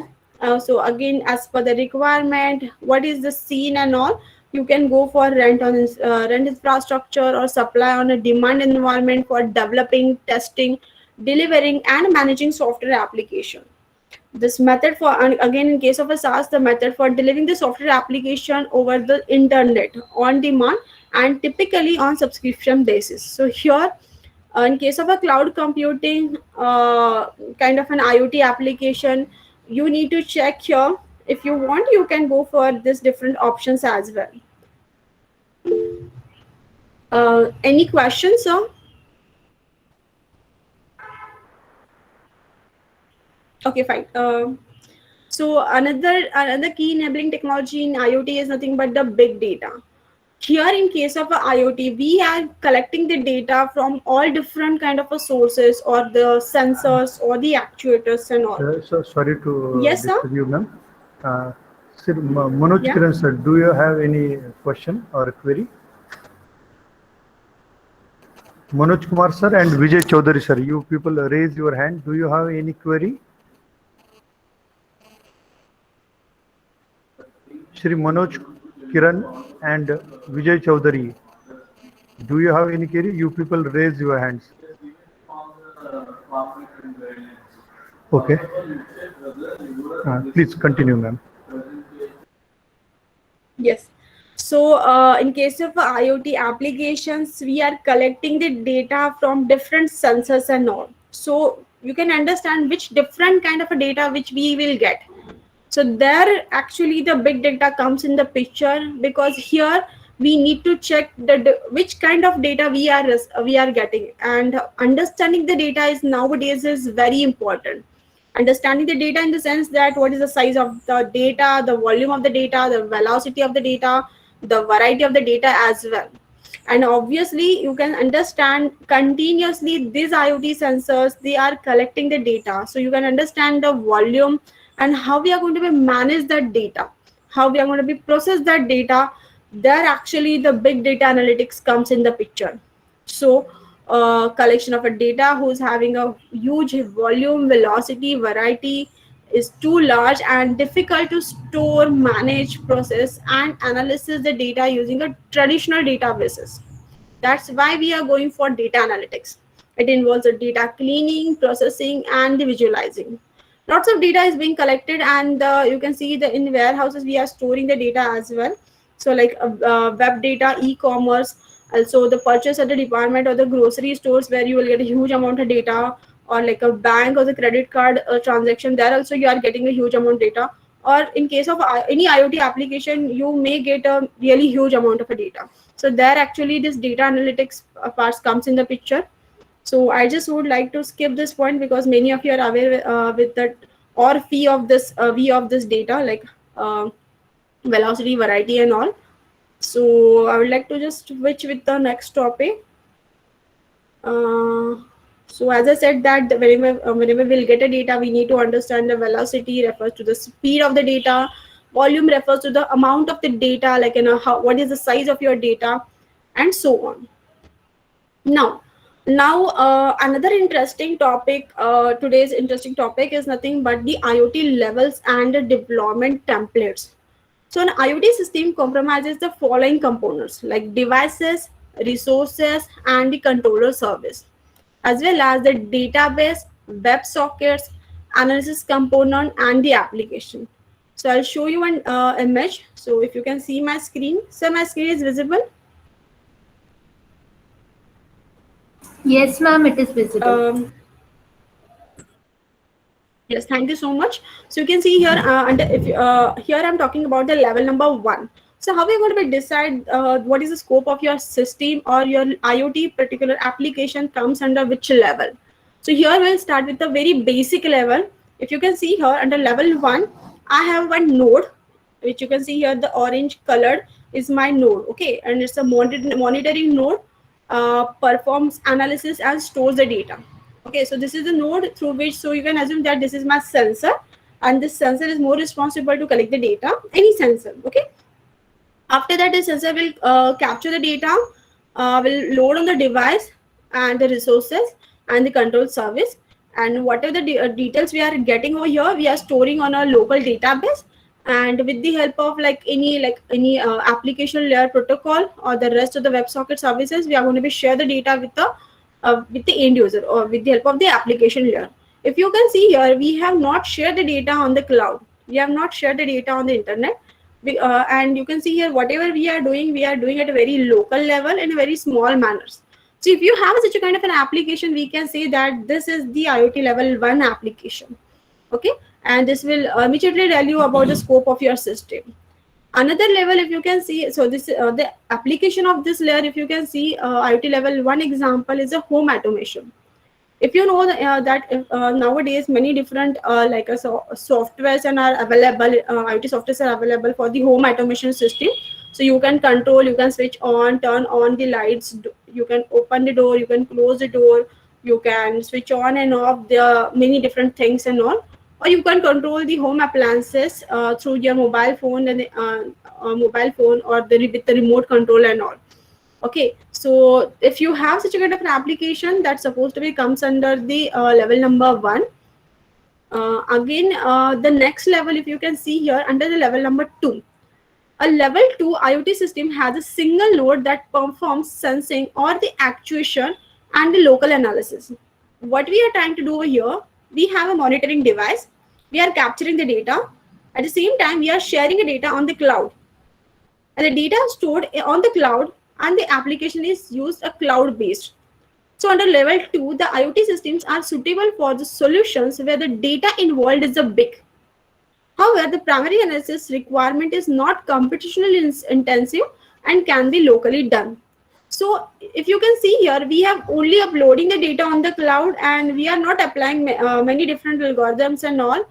So again, as per the requirement, what is the scene and all, you can go for rent infrastructure or supply on a demand environment for developing, testing, delivering and managing software application. This method for, and again in case of a SaaS, the method for delivering the software application over the internet on demand and typically on subscription basis. So here, in case of a cloud computing kind of an IoT application, you need to check here. If you want, you can go for this different options as well. Any questions, sir? Okay, fine. So another key enabling technology in IoT is nothing but the big data. Here in case of a IoT, we are collecting the data from all different kind of a sources, or the sensors or the actuators and all. So sorry to Yes, sir. disturb you, ma'am. Sir, Manoj Yeah. Kiran sir, do you have any question or query? Manoj Kumar sir and Vijay Chaudhary sir, you people raise your hand. Do you have any query? Shri Manoj Kiran and Vijay Chaudhary, do you have any query? You people raise your hands. Okay. Please continue, ma'am. Yes. So in case of IoT applications, we are collecting the data from different sensors and all. So you can understand which different kind of a data which we will get. So there actually the big data comes in the picture, because here we need to check which kind of data we are getting, and understanding the data is nowadays is very important. Understanding the data in the sense that what is the size of the data, the volume of the data, the velocity of the data, the variety of the data as well. And obviously you can understand continuously these IoT sensors, they are collecting the data, so you can understand the volume and how we are going to be manage that data, how we are going to be process that data. There actually the big data analytics comes in the picture. So collection of a data who's having a huge volume, velocity, variety is too large and difficult to store, manage, process and analysis the data using a traditional databases. That's why we are going for data analytics. It involves the data cleaning, processing and the visualizing. Lots of data is being collected, and you can see the in warehouses we are storing the data as well. So like web data, e-commerce, also the purchase at the department or the grocery stores where you will get a huge amount of data, or like a bank or the credit card transaction, there also you are getting a huge amount of data. Or in case of any IoT application, you may get a really huge amount of data. So there actually this data analytics parts comes in the picture. So I just would like to skip this point, because many of you are aware with that or fee of this data, like velocity, variety and all. So I would like to just switch with the next topic. So as I said that whenever we'll get a data, we need to understand the velocity refers to the speed of the data, volume refers to the amount of the data, like what is the size of your data, and so on. Now another interesting topic, today's interesting topic is nothing but the IoT levels and the deployment templates. So an IoT system comprises the following components, like devices, resources, and the controller service, as well as the database, web sockets, analysis component, and the application. So I'll show you an image. So if you can see my screen, so my screen is visible. Yes, ma'am, it is visible. Yes, thank you so much. So you can see here, here I'm talking about the level number 1. So how are you going to decide what is the scope of your system or your IoT particular application comes under which level? So here we'll start with the very basic level. If you can see here under level 1, I have one node, which you can see here, the orange colored is my node. Okay, and it's a monitoring node, performs analysis and stores the data. Okay, so this is the node through which, so you can assume that this is my sensor, and this sensor is more responsible to collect the data, any sensor. Okay, after that, the sensor will capture the data, will load on the device and the resources and the control service, and whatever the details we are getting over here, we are storing on a local database. And with the help of any application layer protocol or the rest of the WebSocket services, we are going to be share the data with the end user or with the help of the application layer. If you can see here, we have not shared the data on the cloud. We have not shared the data on the internet. And you can see here, whatever we are doing at a very local level in a very small manners. So if you have such a kind of an application, we can say that this is the IoT level 1 application. Okay, and this will immediately tell you about the scope of your system. Another level, if you can see, so this the application of this layer, if you can see, IoT level 1 example is a home automation. If you know that nowadays many different softwares and are available, IoT softwares are available for the home automation system. So you can control, you can switch on, turn on the lights, you can open the door, you can close the door, you can switch on and off the many different things and all, or you can control the home appliances through your mobile phone and mobile phone or with the remote control and all. Okay, so if you have such a kind of an application, that's supposed to be comes under the level number 1. Again, the next level, if you can see here, under the level number 2, a level 2 IoT system has a single node that performs sensing or the actuation and the local analysis. What we are trying to do over here, we have a monitoring device, we are capturing the data, at the same time we are sharing the data on the cloud, and the data is stored on the cloud, and the application is used a cloud based. So under level 2, the IoT systems are suitable for the solutions where the data involved is a big. However, the primary analysis requirement is not computationally intensive and can be locally done. So if you can see here, we have only uploading the data on the cloud, and we are not applying many different algorithms and all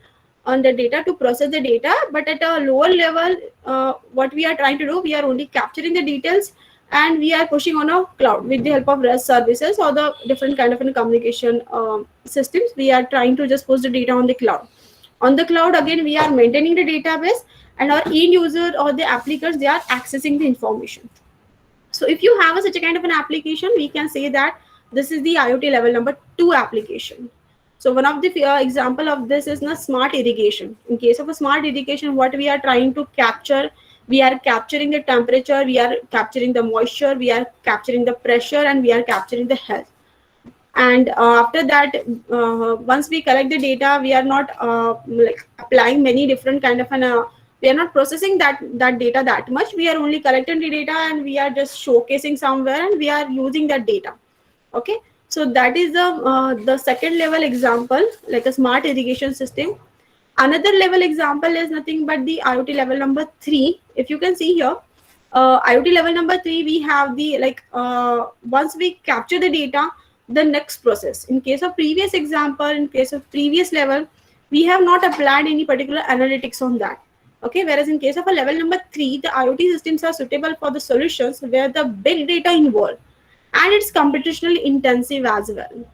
on the data to process the data. But at a lower level, what we are trying to do, we are only capturing the details and we are pushing on a cloud with the help of REST services or the different kind of communication systems. We are trying to just push the data on the cloud. On the cloud, again, we are maintaining the database, and our end user or the applicants, they are accessing the information. So if you have such a kind of an application, we can say that this is the IoT level number 2 application. So one of the example of this is smart irrigation. In case of a smart irrigation, what we are trying to capture, we are capturing the temperature, we are capturing the moisture, we are capturing the pressure, and we are capturing the health. And after that, once we collect the data, we are not applying many different kind of we are not processing that data that much. We are only collecting the data and we are just showcasing somewhere and we are using that data. Okay, so that is the second level example, like a smart irrigation system. Another level example is nothing but the IoT level number 3. If you can see here, IoT level number 3, we have the once we capture the data, the next process. In case of previous example, in case of previous level, we have not applied any particular analytics on that. Okay, whereas in case of a level number 3, the IoT systems are suitable for the solutions where the big data involved, and it's computationally intensive as well.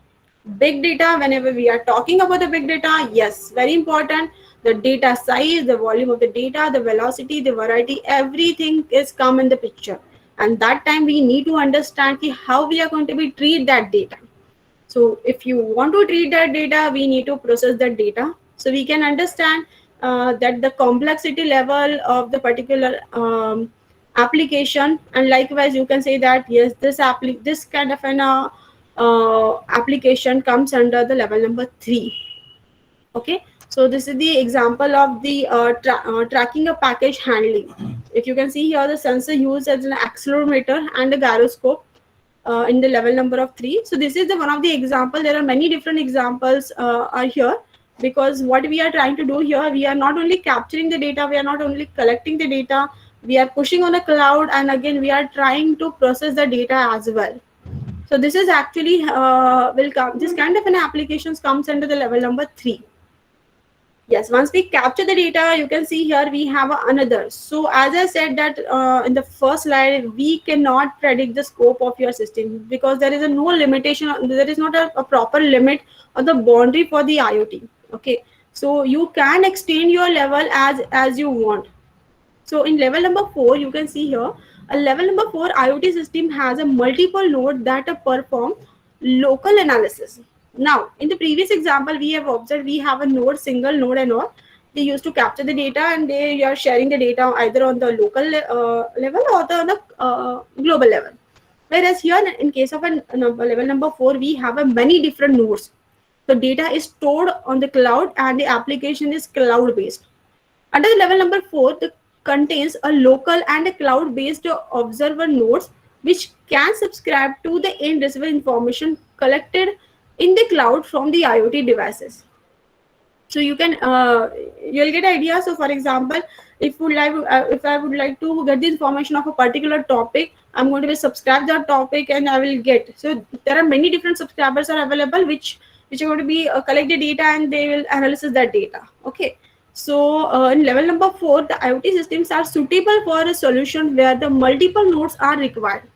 Big data, whenever we are talking about the big data, yes, very important. The data size, the volume of the data, the velocity, the variety, everything is come in the picture. And that time we need to understand how we are going to be treat that data. So if you want to treat that data, we need to process that data. So we can understand that the complexity level of the particular application, and likewise you can say that yes, this kind of an application comes under the level number 3. Okay, So this is the example of the tracking a package handling. If you can see here, the sensor used as an accelerometer and a gyroscope in the level number of 3. So this is the one of the example. There are many different examples are here, because what we are trying to do here, we are not only capturing the data, we are not only collecting the data, we are pushing on a cloud, and again we are trying to process the data as well. So this is actually will come, this kind of an applications comes under the level number 3. Yes, once we capture the data, you can see here we have another. So as I said that in the first slide, we cannot predict the scope of your system, because there is no limitation, there is not a proper limit or the boundary for the IoT. Okay, so you can extend your level as you want. So in level number 4, you can see here, a level number 4 IoT system has a multiple node that perform local analysis. Now, in the previous example, we have observed we have a node, single node and all. They used to capture the data, and they are sharing the data either on the local level or the global level. Whereas here, in case of a level number 4, we have a many different nodes. The data is stored on the cloud, and the application is cloud-based. Under the level number 4, the contains a local and a cloud-based observer nodes, which can subscribe to the end receiver information collected in the cloud from the IoT devices. So you can you'll get idea. So for example, if I would like to get the information of a particular topic, I'm going to be subscribe that topic and I will get. So there are many different subscribers are available which are going to be collect the data, and they will analyze that data. Okay. So in level number 4, the IoT systems are suitable for a solution where the multiple nodes are required.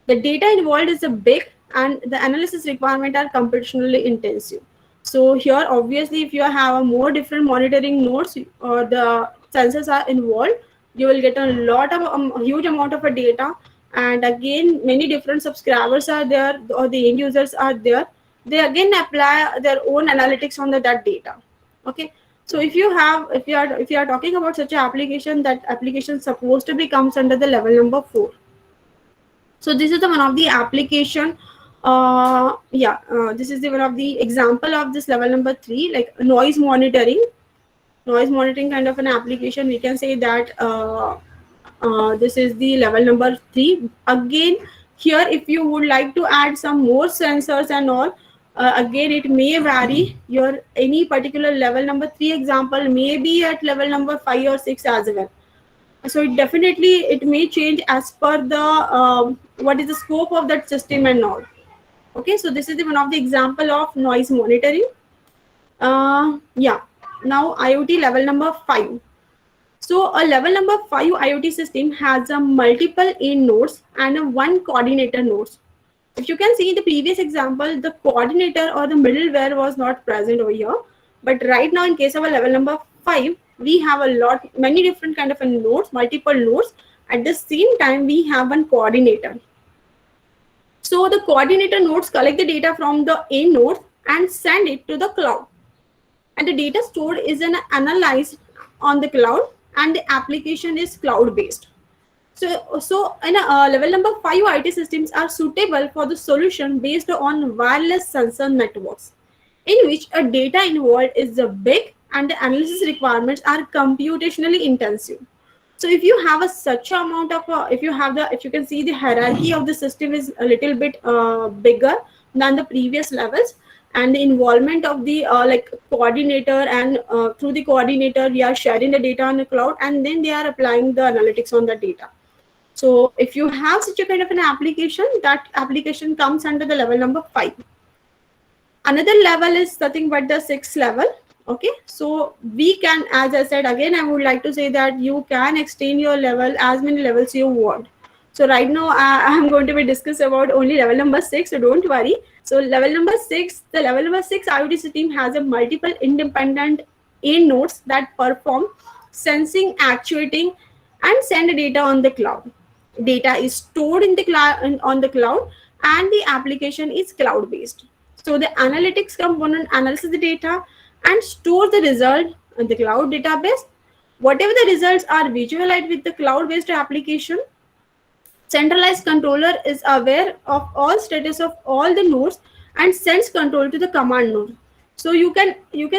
The data involved is big, and the analysis requirement are computationally intensive. So here, obviously, if you have a more different monitoring nodes or the sensors are involved, you will get a lot of huge amount of data. And again, many different subscribers are there, or the end users are there. They again apply their own analytics on that data. Okay. So if you are talking about such an application, that application supposed to be comes under the level number 4. So this is the one of the application. This is the one of the example of this level number 3, like noise monitoring kind of an application. We can say that this is the level number 3. Again, here if you would like to add some more sensors and all, again it may vary. Your any particular level number 3 example may be at level number 5 or 6 as well. So it may change as per the what is the scope of that system and all. Okay, so this is the one of the example of noise monitoring. Now IoT level number 5. So a level number 5 IoT system has a multiple end nodes and a one coordinator nodes. If you can see in the previous example, the coordinator or the middleware was not present over here. But right now, in case of a level number 5, we have many different kind of nodes, multiple nodes. At the same time, we have one coordinator. So the coordinator nodes collect the data from the end nodes and send it to the cloud. And the data stored is analyzed on the cloud, and the application is cloud-based. So in a level number 5 IoT systems are suitable for the solution based on wireless sensor networks, in which a data involved is big and the analysis requirements are computationally intensive. So if you have such amount of, if you can see the hierarchy of the system is a little bit bigger than the previous levels, and the involvement of the coordinator, and through the coordinator we are sharing the data on the cloud, and then they are applying the analytics on the data. So if you have such a kind of an application, that application comes under the level number 5. Another level is nothing but the 6th level. Okay, so we can, as I said, again I would like to say that you can extend your level as many levels you want. So right now I am going to be discuss about only level number 6, so don't worry. So level number 6, the level number 6 IoT system has a multiple independent end nodes that perform sensing, actuating, and send data on the cloud. Data is stored in the cloud, on the cloud, and the application is cloud based. So the analytics component analyzes the data and store the result in the cloud database. Whatever the results are visualized with the cloud-based application, centralized controller is aware of all status of all the nodes and sends control to the command node. So you can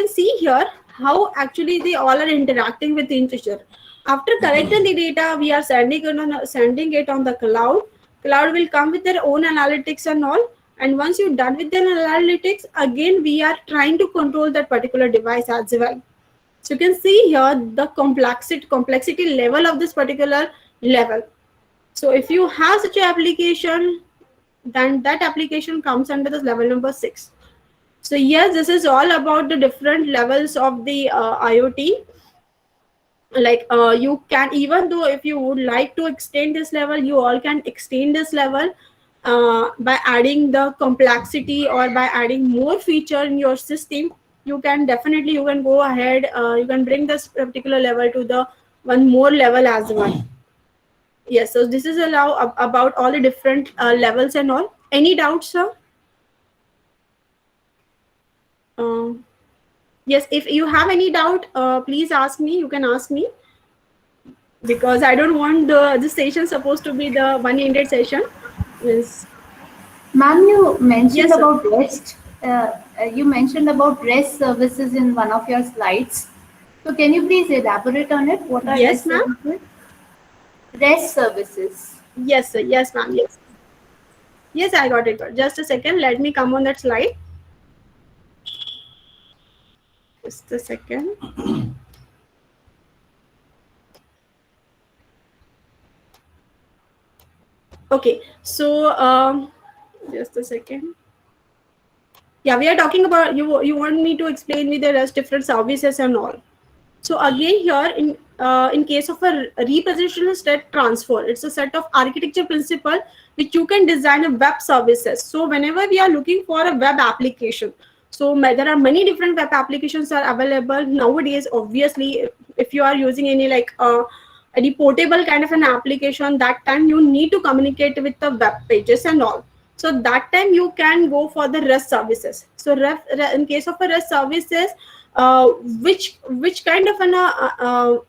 see here how actually they all are interacting with each other. After collecting the data, we are sending it on the cloud. Cloud will come with their own analytics and all. And once you're done with the analytics, again we are trying to control that particular device as well. So you can see here the complexity level of this particular level. So if you have such an application, then that application comes under this level number 6. So yes, this is all about the different levels of the IoT. Like you can, even though if you would like to extend this level, you all can extend this level by adding the complexity or by adding more feature in your system. You can definitely, you can go ahead, you can bring this particular level to the one more level as well. Yes, so this is about all the different levels and all. Any doubts, sir? Um, yes, if you have any doubt, please ask me. You can ask me, because I don't want the session supposed to be the one-ended session. Yes. Ma'am, you mentioned Yes, sir. about REST. You mentioned about REST services in one of your slides. So can you please elaborate on it? What are Yes, REST ma'am. services? REST services. Yes, sir. Yes, ma'am. Yes. Yes, I got it. Just a second. Let me come on that slide. Just a second. Okay. So, just a second. Yeah, we are talking about, you want me to explain me the rest different services and all. So again here in case of a representational state transfer, it's a set of architecture principle which you can design a web services. So whenever we are looking for a web application, so there are many different web applications are available nowadays. Obviously, if you are using any portable kind of an application, that time you need to communicate with the web pages and all. So that time you can go for the REST services. So in case of a REST services, which kind of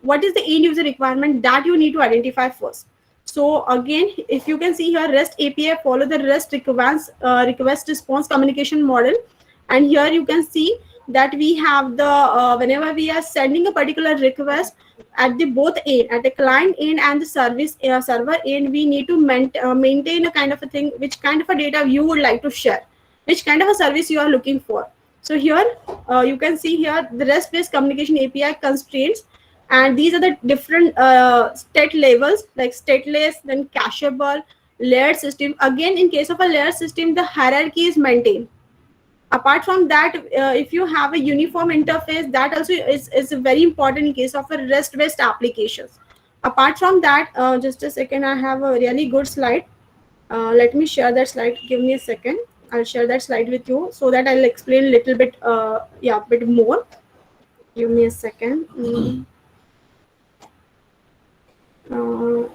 what is the end user requirement that you need to identify first. So again, if you can see here, REST API follow the REST request response communication model, and here you can see that we have the whenever we are sending a particular request at the both end, at the client end and the service server end, we need to maintain a kind of a thing, which kind of a data you would like to share, which kind of a service you are looking for. So here you can see here the REST-based communication API constraints, and these are the different state levels, like stateless, then cacheable, layered system. Again, in case of a layered system, the hierarchy is maintained. Apart from that, if you have a uniform interface, that also is very important in case of a REST-based applications. Apart from that, just a second, I have a really good slide. Let me share that slide. Give me a second. I'll share that slide with you so that I'll explain a little bit, bit more. Give me a second.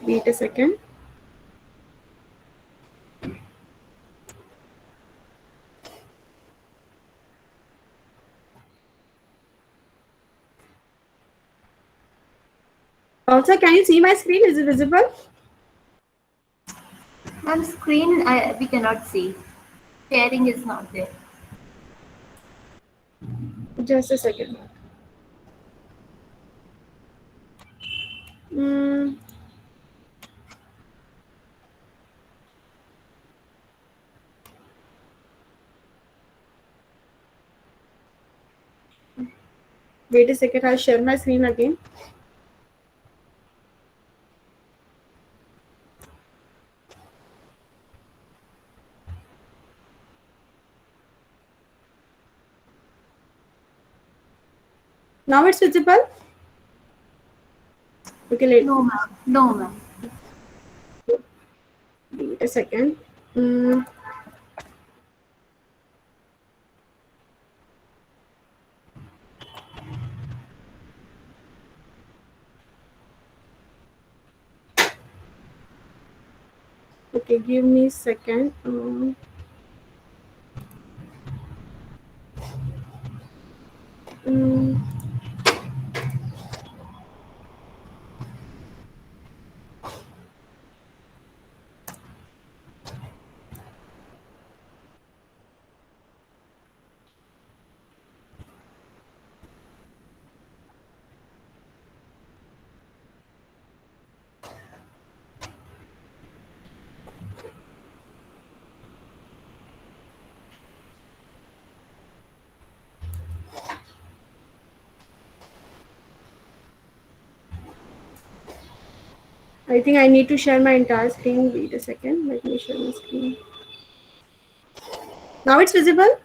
Wait a second. Also, can you see my screen? Is it visible? Ma'am, screen we cannot see. Sharing is not there. Just a second. Wait a second. I'll share my screen again. Now it's visible. Okay, No, ma'am. No, ma'am. wait a second. Okay, give me a second. I think I need to share my entire screen. Wait a second. Let me share my screen. Now it's visible?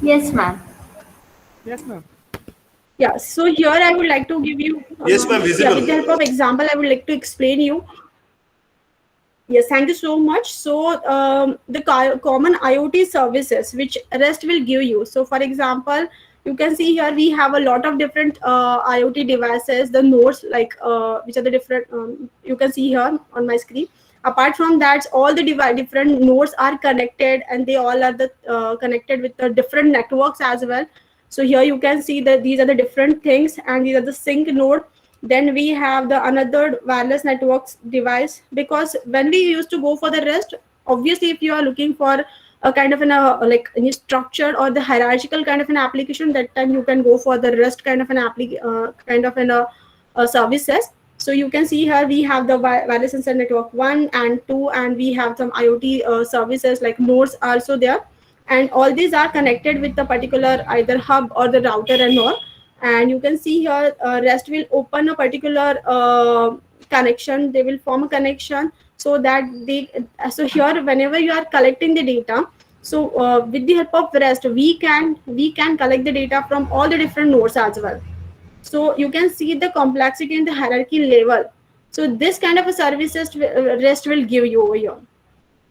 Yes, ma'am. Yes, ma'am. Yeah. So here I would like to give you. Yes, ma'am, Yeah, visible. with the help of example, I would like to explain you. Yes, thank you so much. So the common IoT services which REST will give you. So for example, you can see here we have a lot of different IoT devices, the nodes like which are the different, you can see here on my screen. Apart from that, all the different nodes are connected, and they all are the connected with the different networks as well. So here you can see that these are the different things, and these are the sync node. Then we have the another wireless networks device, because when we used to go for the REST, obviously if you are looking for a kind of an like any structured or the hierarchical kind of an application, that time you can go for the REST kind of an services. So you can see here we have the wireless sensor network 1 and 2, and we have some IoT services like nodes also there, and all these are connected with the particular either hub or the router and all. And you can see here REST will open a particular connection. They will form a connection, so that they, so here whenever you are collecting the data, so with the help of REST we can collect the data from all the different nodes as well. So you can see the complexity in the hierarchy level. So this kind of a services REST will give you over here.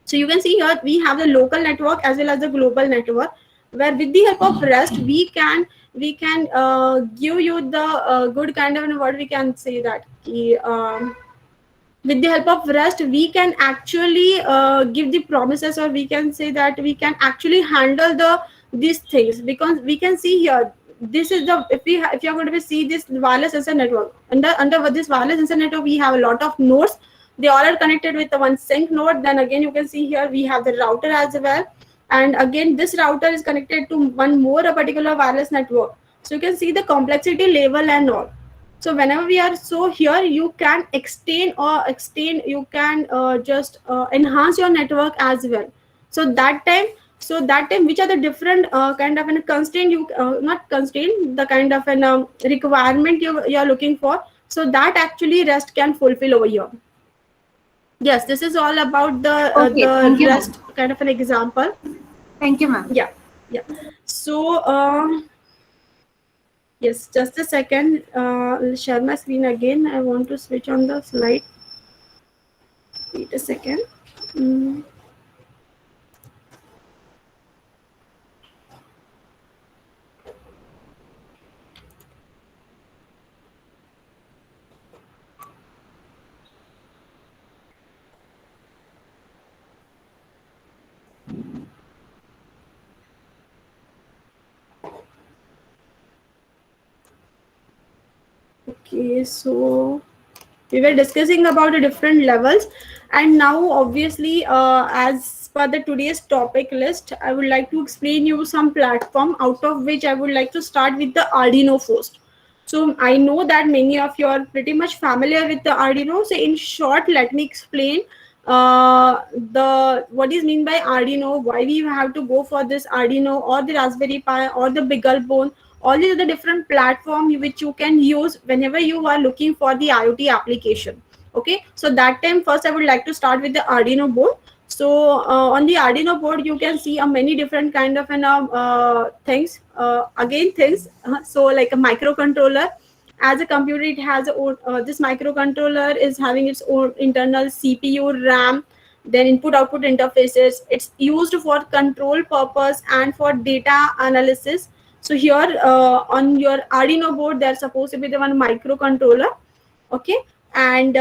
So you can see here we have the local network as well as the global network, where with the help of REST we can give you the good kind of, what we can say that with the help of REST we can actually give the promises, or we can say that we can actually handle these things, because we can see here this is the, if you are going to see this wireless sensor network, under this wireless sensor network we have a lot of nodes. They all are connected with the one sync node. Then again you can see here we have the router as well, and again this router is connected to one more a particular wireless network. So you can see the complexity level and all. So whenever we are, so here you can extend, you can just enhance your network as well. So that time which are the different kind of an constraint, you not constraint, the kind of an requirement you are looking for, so that actually REST can fulfill over here. Yes, this is all about the Okay, thank you, REST kind of an example. Thank you, ma'am. Yeah. So yes, just a second. I'll share my screen again. I want to switch on the slide. Wait a second. Okay, so we were discussing about the different levels, and now obviously as per the today's topic list, I would like to explain you some platform, out of which I would like to start with the Arduino first. So I know that many of you are pretty much familiar with the Arduino. So in short, let me explain the what is mean by Arduino, why we have to go for this Arduino or the Raspberry Pi or the BeagleBone. All these are the different platform which you can use whenever you are looking for the IoT application. Okay, so that time first I would like to start with the Arduino board. So on the Arduino board you can see many different kind of things. So like a microcontroller. As a computer, it has this microcontroller is having its own internal CPU, RAM, then input-output interfaces. It's used for control purpose and for data analysis. So here on your Arduino board, there's supposed to be the one microcontroller, okay, and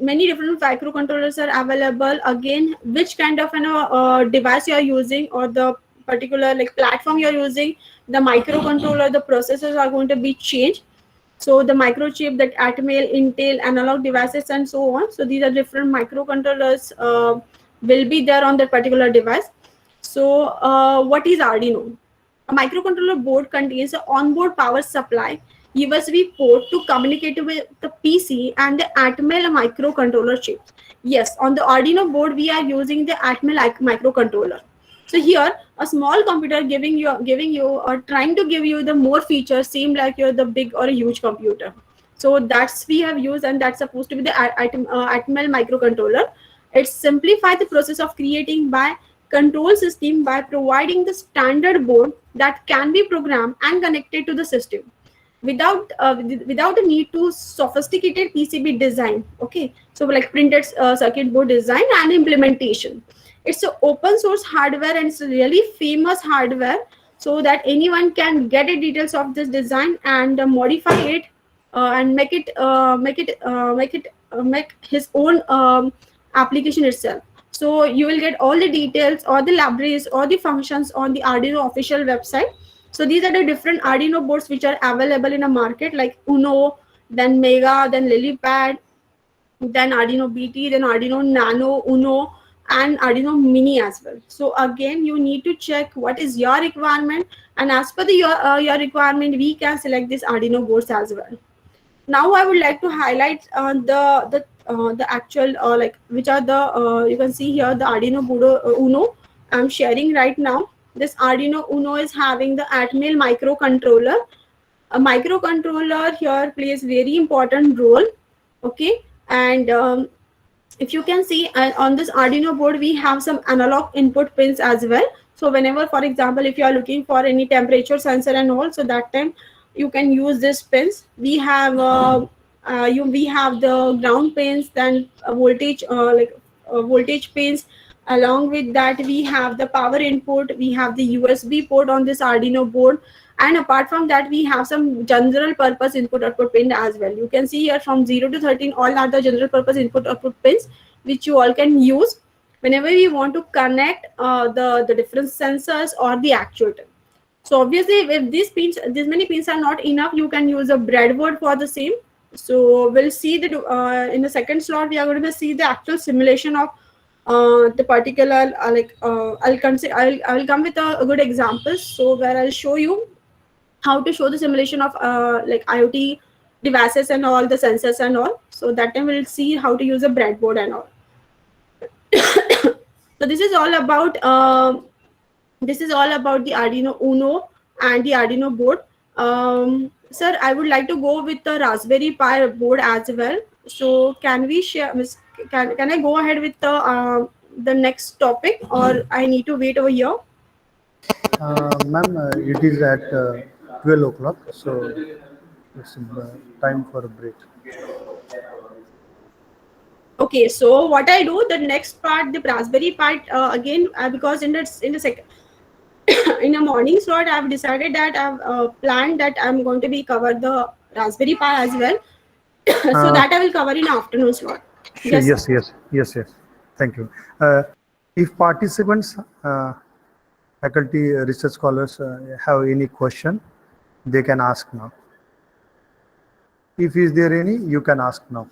many different microcontrollers are available. Again, which kind of device you are using, or the particular like platform you are using, the microcontroller, the processors are going to be changed. So the microchip, that Atmel, Intel, analog devices, and so on. So these are different microcontrollers will be there on that particular device. So what is Arduino? A microcontroller board contains an onboard power supply, USB port to communicate with the PC, and the Atmel microcontroller chip. Yes, on the Arduino board we are using the Atmel microcontroller. So here a small computer giving you or trying to give you the more features, seem like you're the big or a huge computer. So that's we have used, and that's supposed to be the Atmel microcontroller. It simplifies the process of creating by control system by providing the standard board that can be programmed and connected to the system without the need to sophisticated PCB design. Okay, so like printed circuit board design and implementation. It's an open source hardware and it's a really famous hardware, so that anyone can get the details of this design and modify it and make his own application itself. So you will get all the details or the libraries or the functions on the Arduino official website. So these are the different Arduino boards which are available in the market, like Uno, then Mega, then Lilypad, then Arduino BT, then Arduino Nano, Uno, and Arduino Mini as well. So again, you need to check what is your requirement, and as per your requirement, we can select this Arduino boards as well. Now I would like to highlight the actual like which are the you can see here the Arduino Uno I'm sharing right now. This Arduino Uno is having the Atmel microcontroller. A microcontroller here plays very important role. Okay, and if you can see on this Arduino board, we have some analog input pins as well. So whenever, for example, if you are looking for any temperature sensor and all, so that time you can use this pins. We have we have the ground pins, then voltage voltage pins. Along with that, we have the power input. We have the USB port on this Arduino board. And apart from that, we have some general purpose input output pin as well. You can see here from 0 to 13, all are the general purpose input output pins, which you all can use whenever we want to connect the different sensors or the actuator. So obviously, if these many pins are not enough, you can use a breadboard for the same. So we'll see that in the second slot, we are going to see the actual simulation of the particular I will come with a good example. So where I'll show you how to show the simulation of like IoT devices and all the sensors and all. So that time we'll see how to use a breadboard and all. So this is all about the Arduino Uno and the Arduino board. Sir, I would like to go with the Raspberry Pi board as well. So can we share? Can I go ahead with the next topic, or I need to wait over here? Ma'am, it is at 12 o'clock, so it's time for a break. Okay, so what I do, the next part, the Raspberry Pi, again, because in the second in a morning slot, I've decided that I've planned that I'm going to be cover the Raspberry Pi as well. So that I will cover in afternoon slot. Yes. Thank you. If participants, faculty, research scholars have any question, they can ask now. If is there any, you can ask now.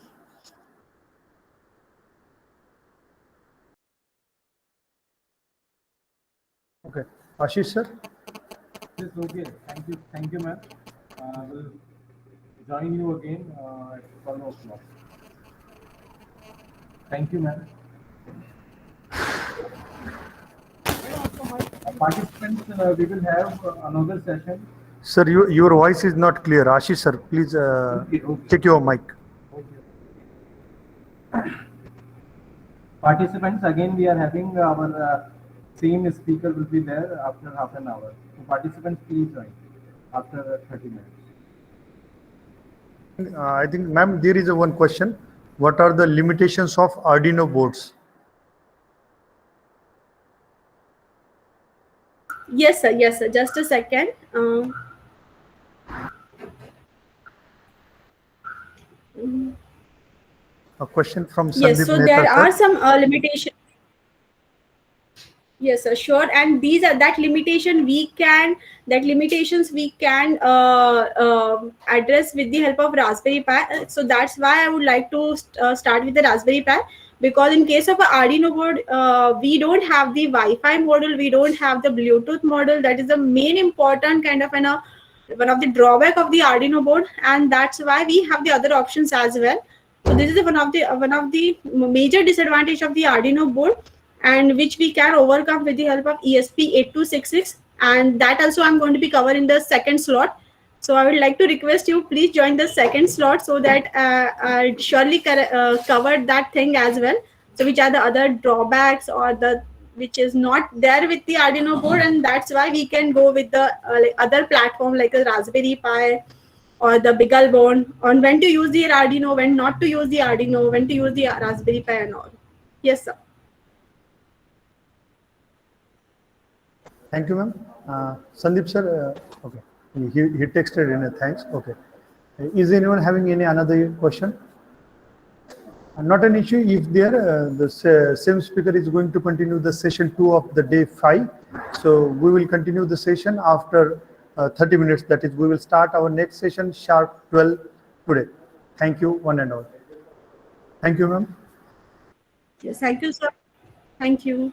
Okay, Ashish sir. Yes, okay. Thank you, ma'am. We'll join you again at 12 o'clock. Thank you, ma'am. Participants, we will have another session. Sir, your voice is not clear. Ashish sir, please Okay. check your mic. Participants, again, we are having our same speaker will be there after half an hour. So participants, please join after 30 minutes. I think, ma'am, there is one question. What are the limitations of Arduino boards? Yes, sir. Yes, sir. Just a second. A question from Sandeep Yes, so Mehta, there sir. are some limitations. Yes, sir, sure. And these are limitations we can address with the help of Raspberry Pi. So that's why I would like to start with the Raspberry Pi, because in case of an Arduino board, we don't have the Wi-Fi module, we don't have the Bluetooth module. That is the main important kind of one of the drawback of the Arduino board, and that's why we have the other options as well. So this is one of the major disadvantage of the Arduino board, and which we can overcome with the help of ESP8266, and that also I'm going to be covering in the second slot. So I would like to request you, please join the second slot so that I'll surely cover that thing as well. So which are the other drawbacks or the which is not there with the Arduino board, and that's why we can go with the like other platform like a Raspberry Pi or the BeagleBone on when to use the Arduino, when not to use the Arduino, when to use the Raspberry Pi and all. Yes, sir. Thank you, ma'am. Sandeep sir, okay. He texted in a thanks. Okay. Is anyone having any another question? Not an issue if there, same speaker is going to continue the session 2 of the day 5. So we will continue the session after 30 minutes. That is, we will start our next session sharp 12 today. Thank you, one and all. Thank you, ma'am. Yes, thank you, sir. Thank you.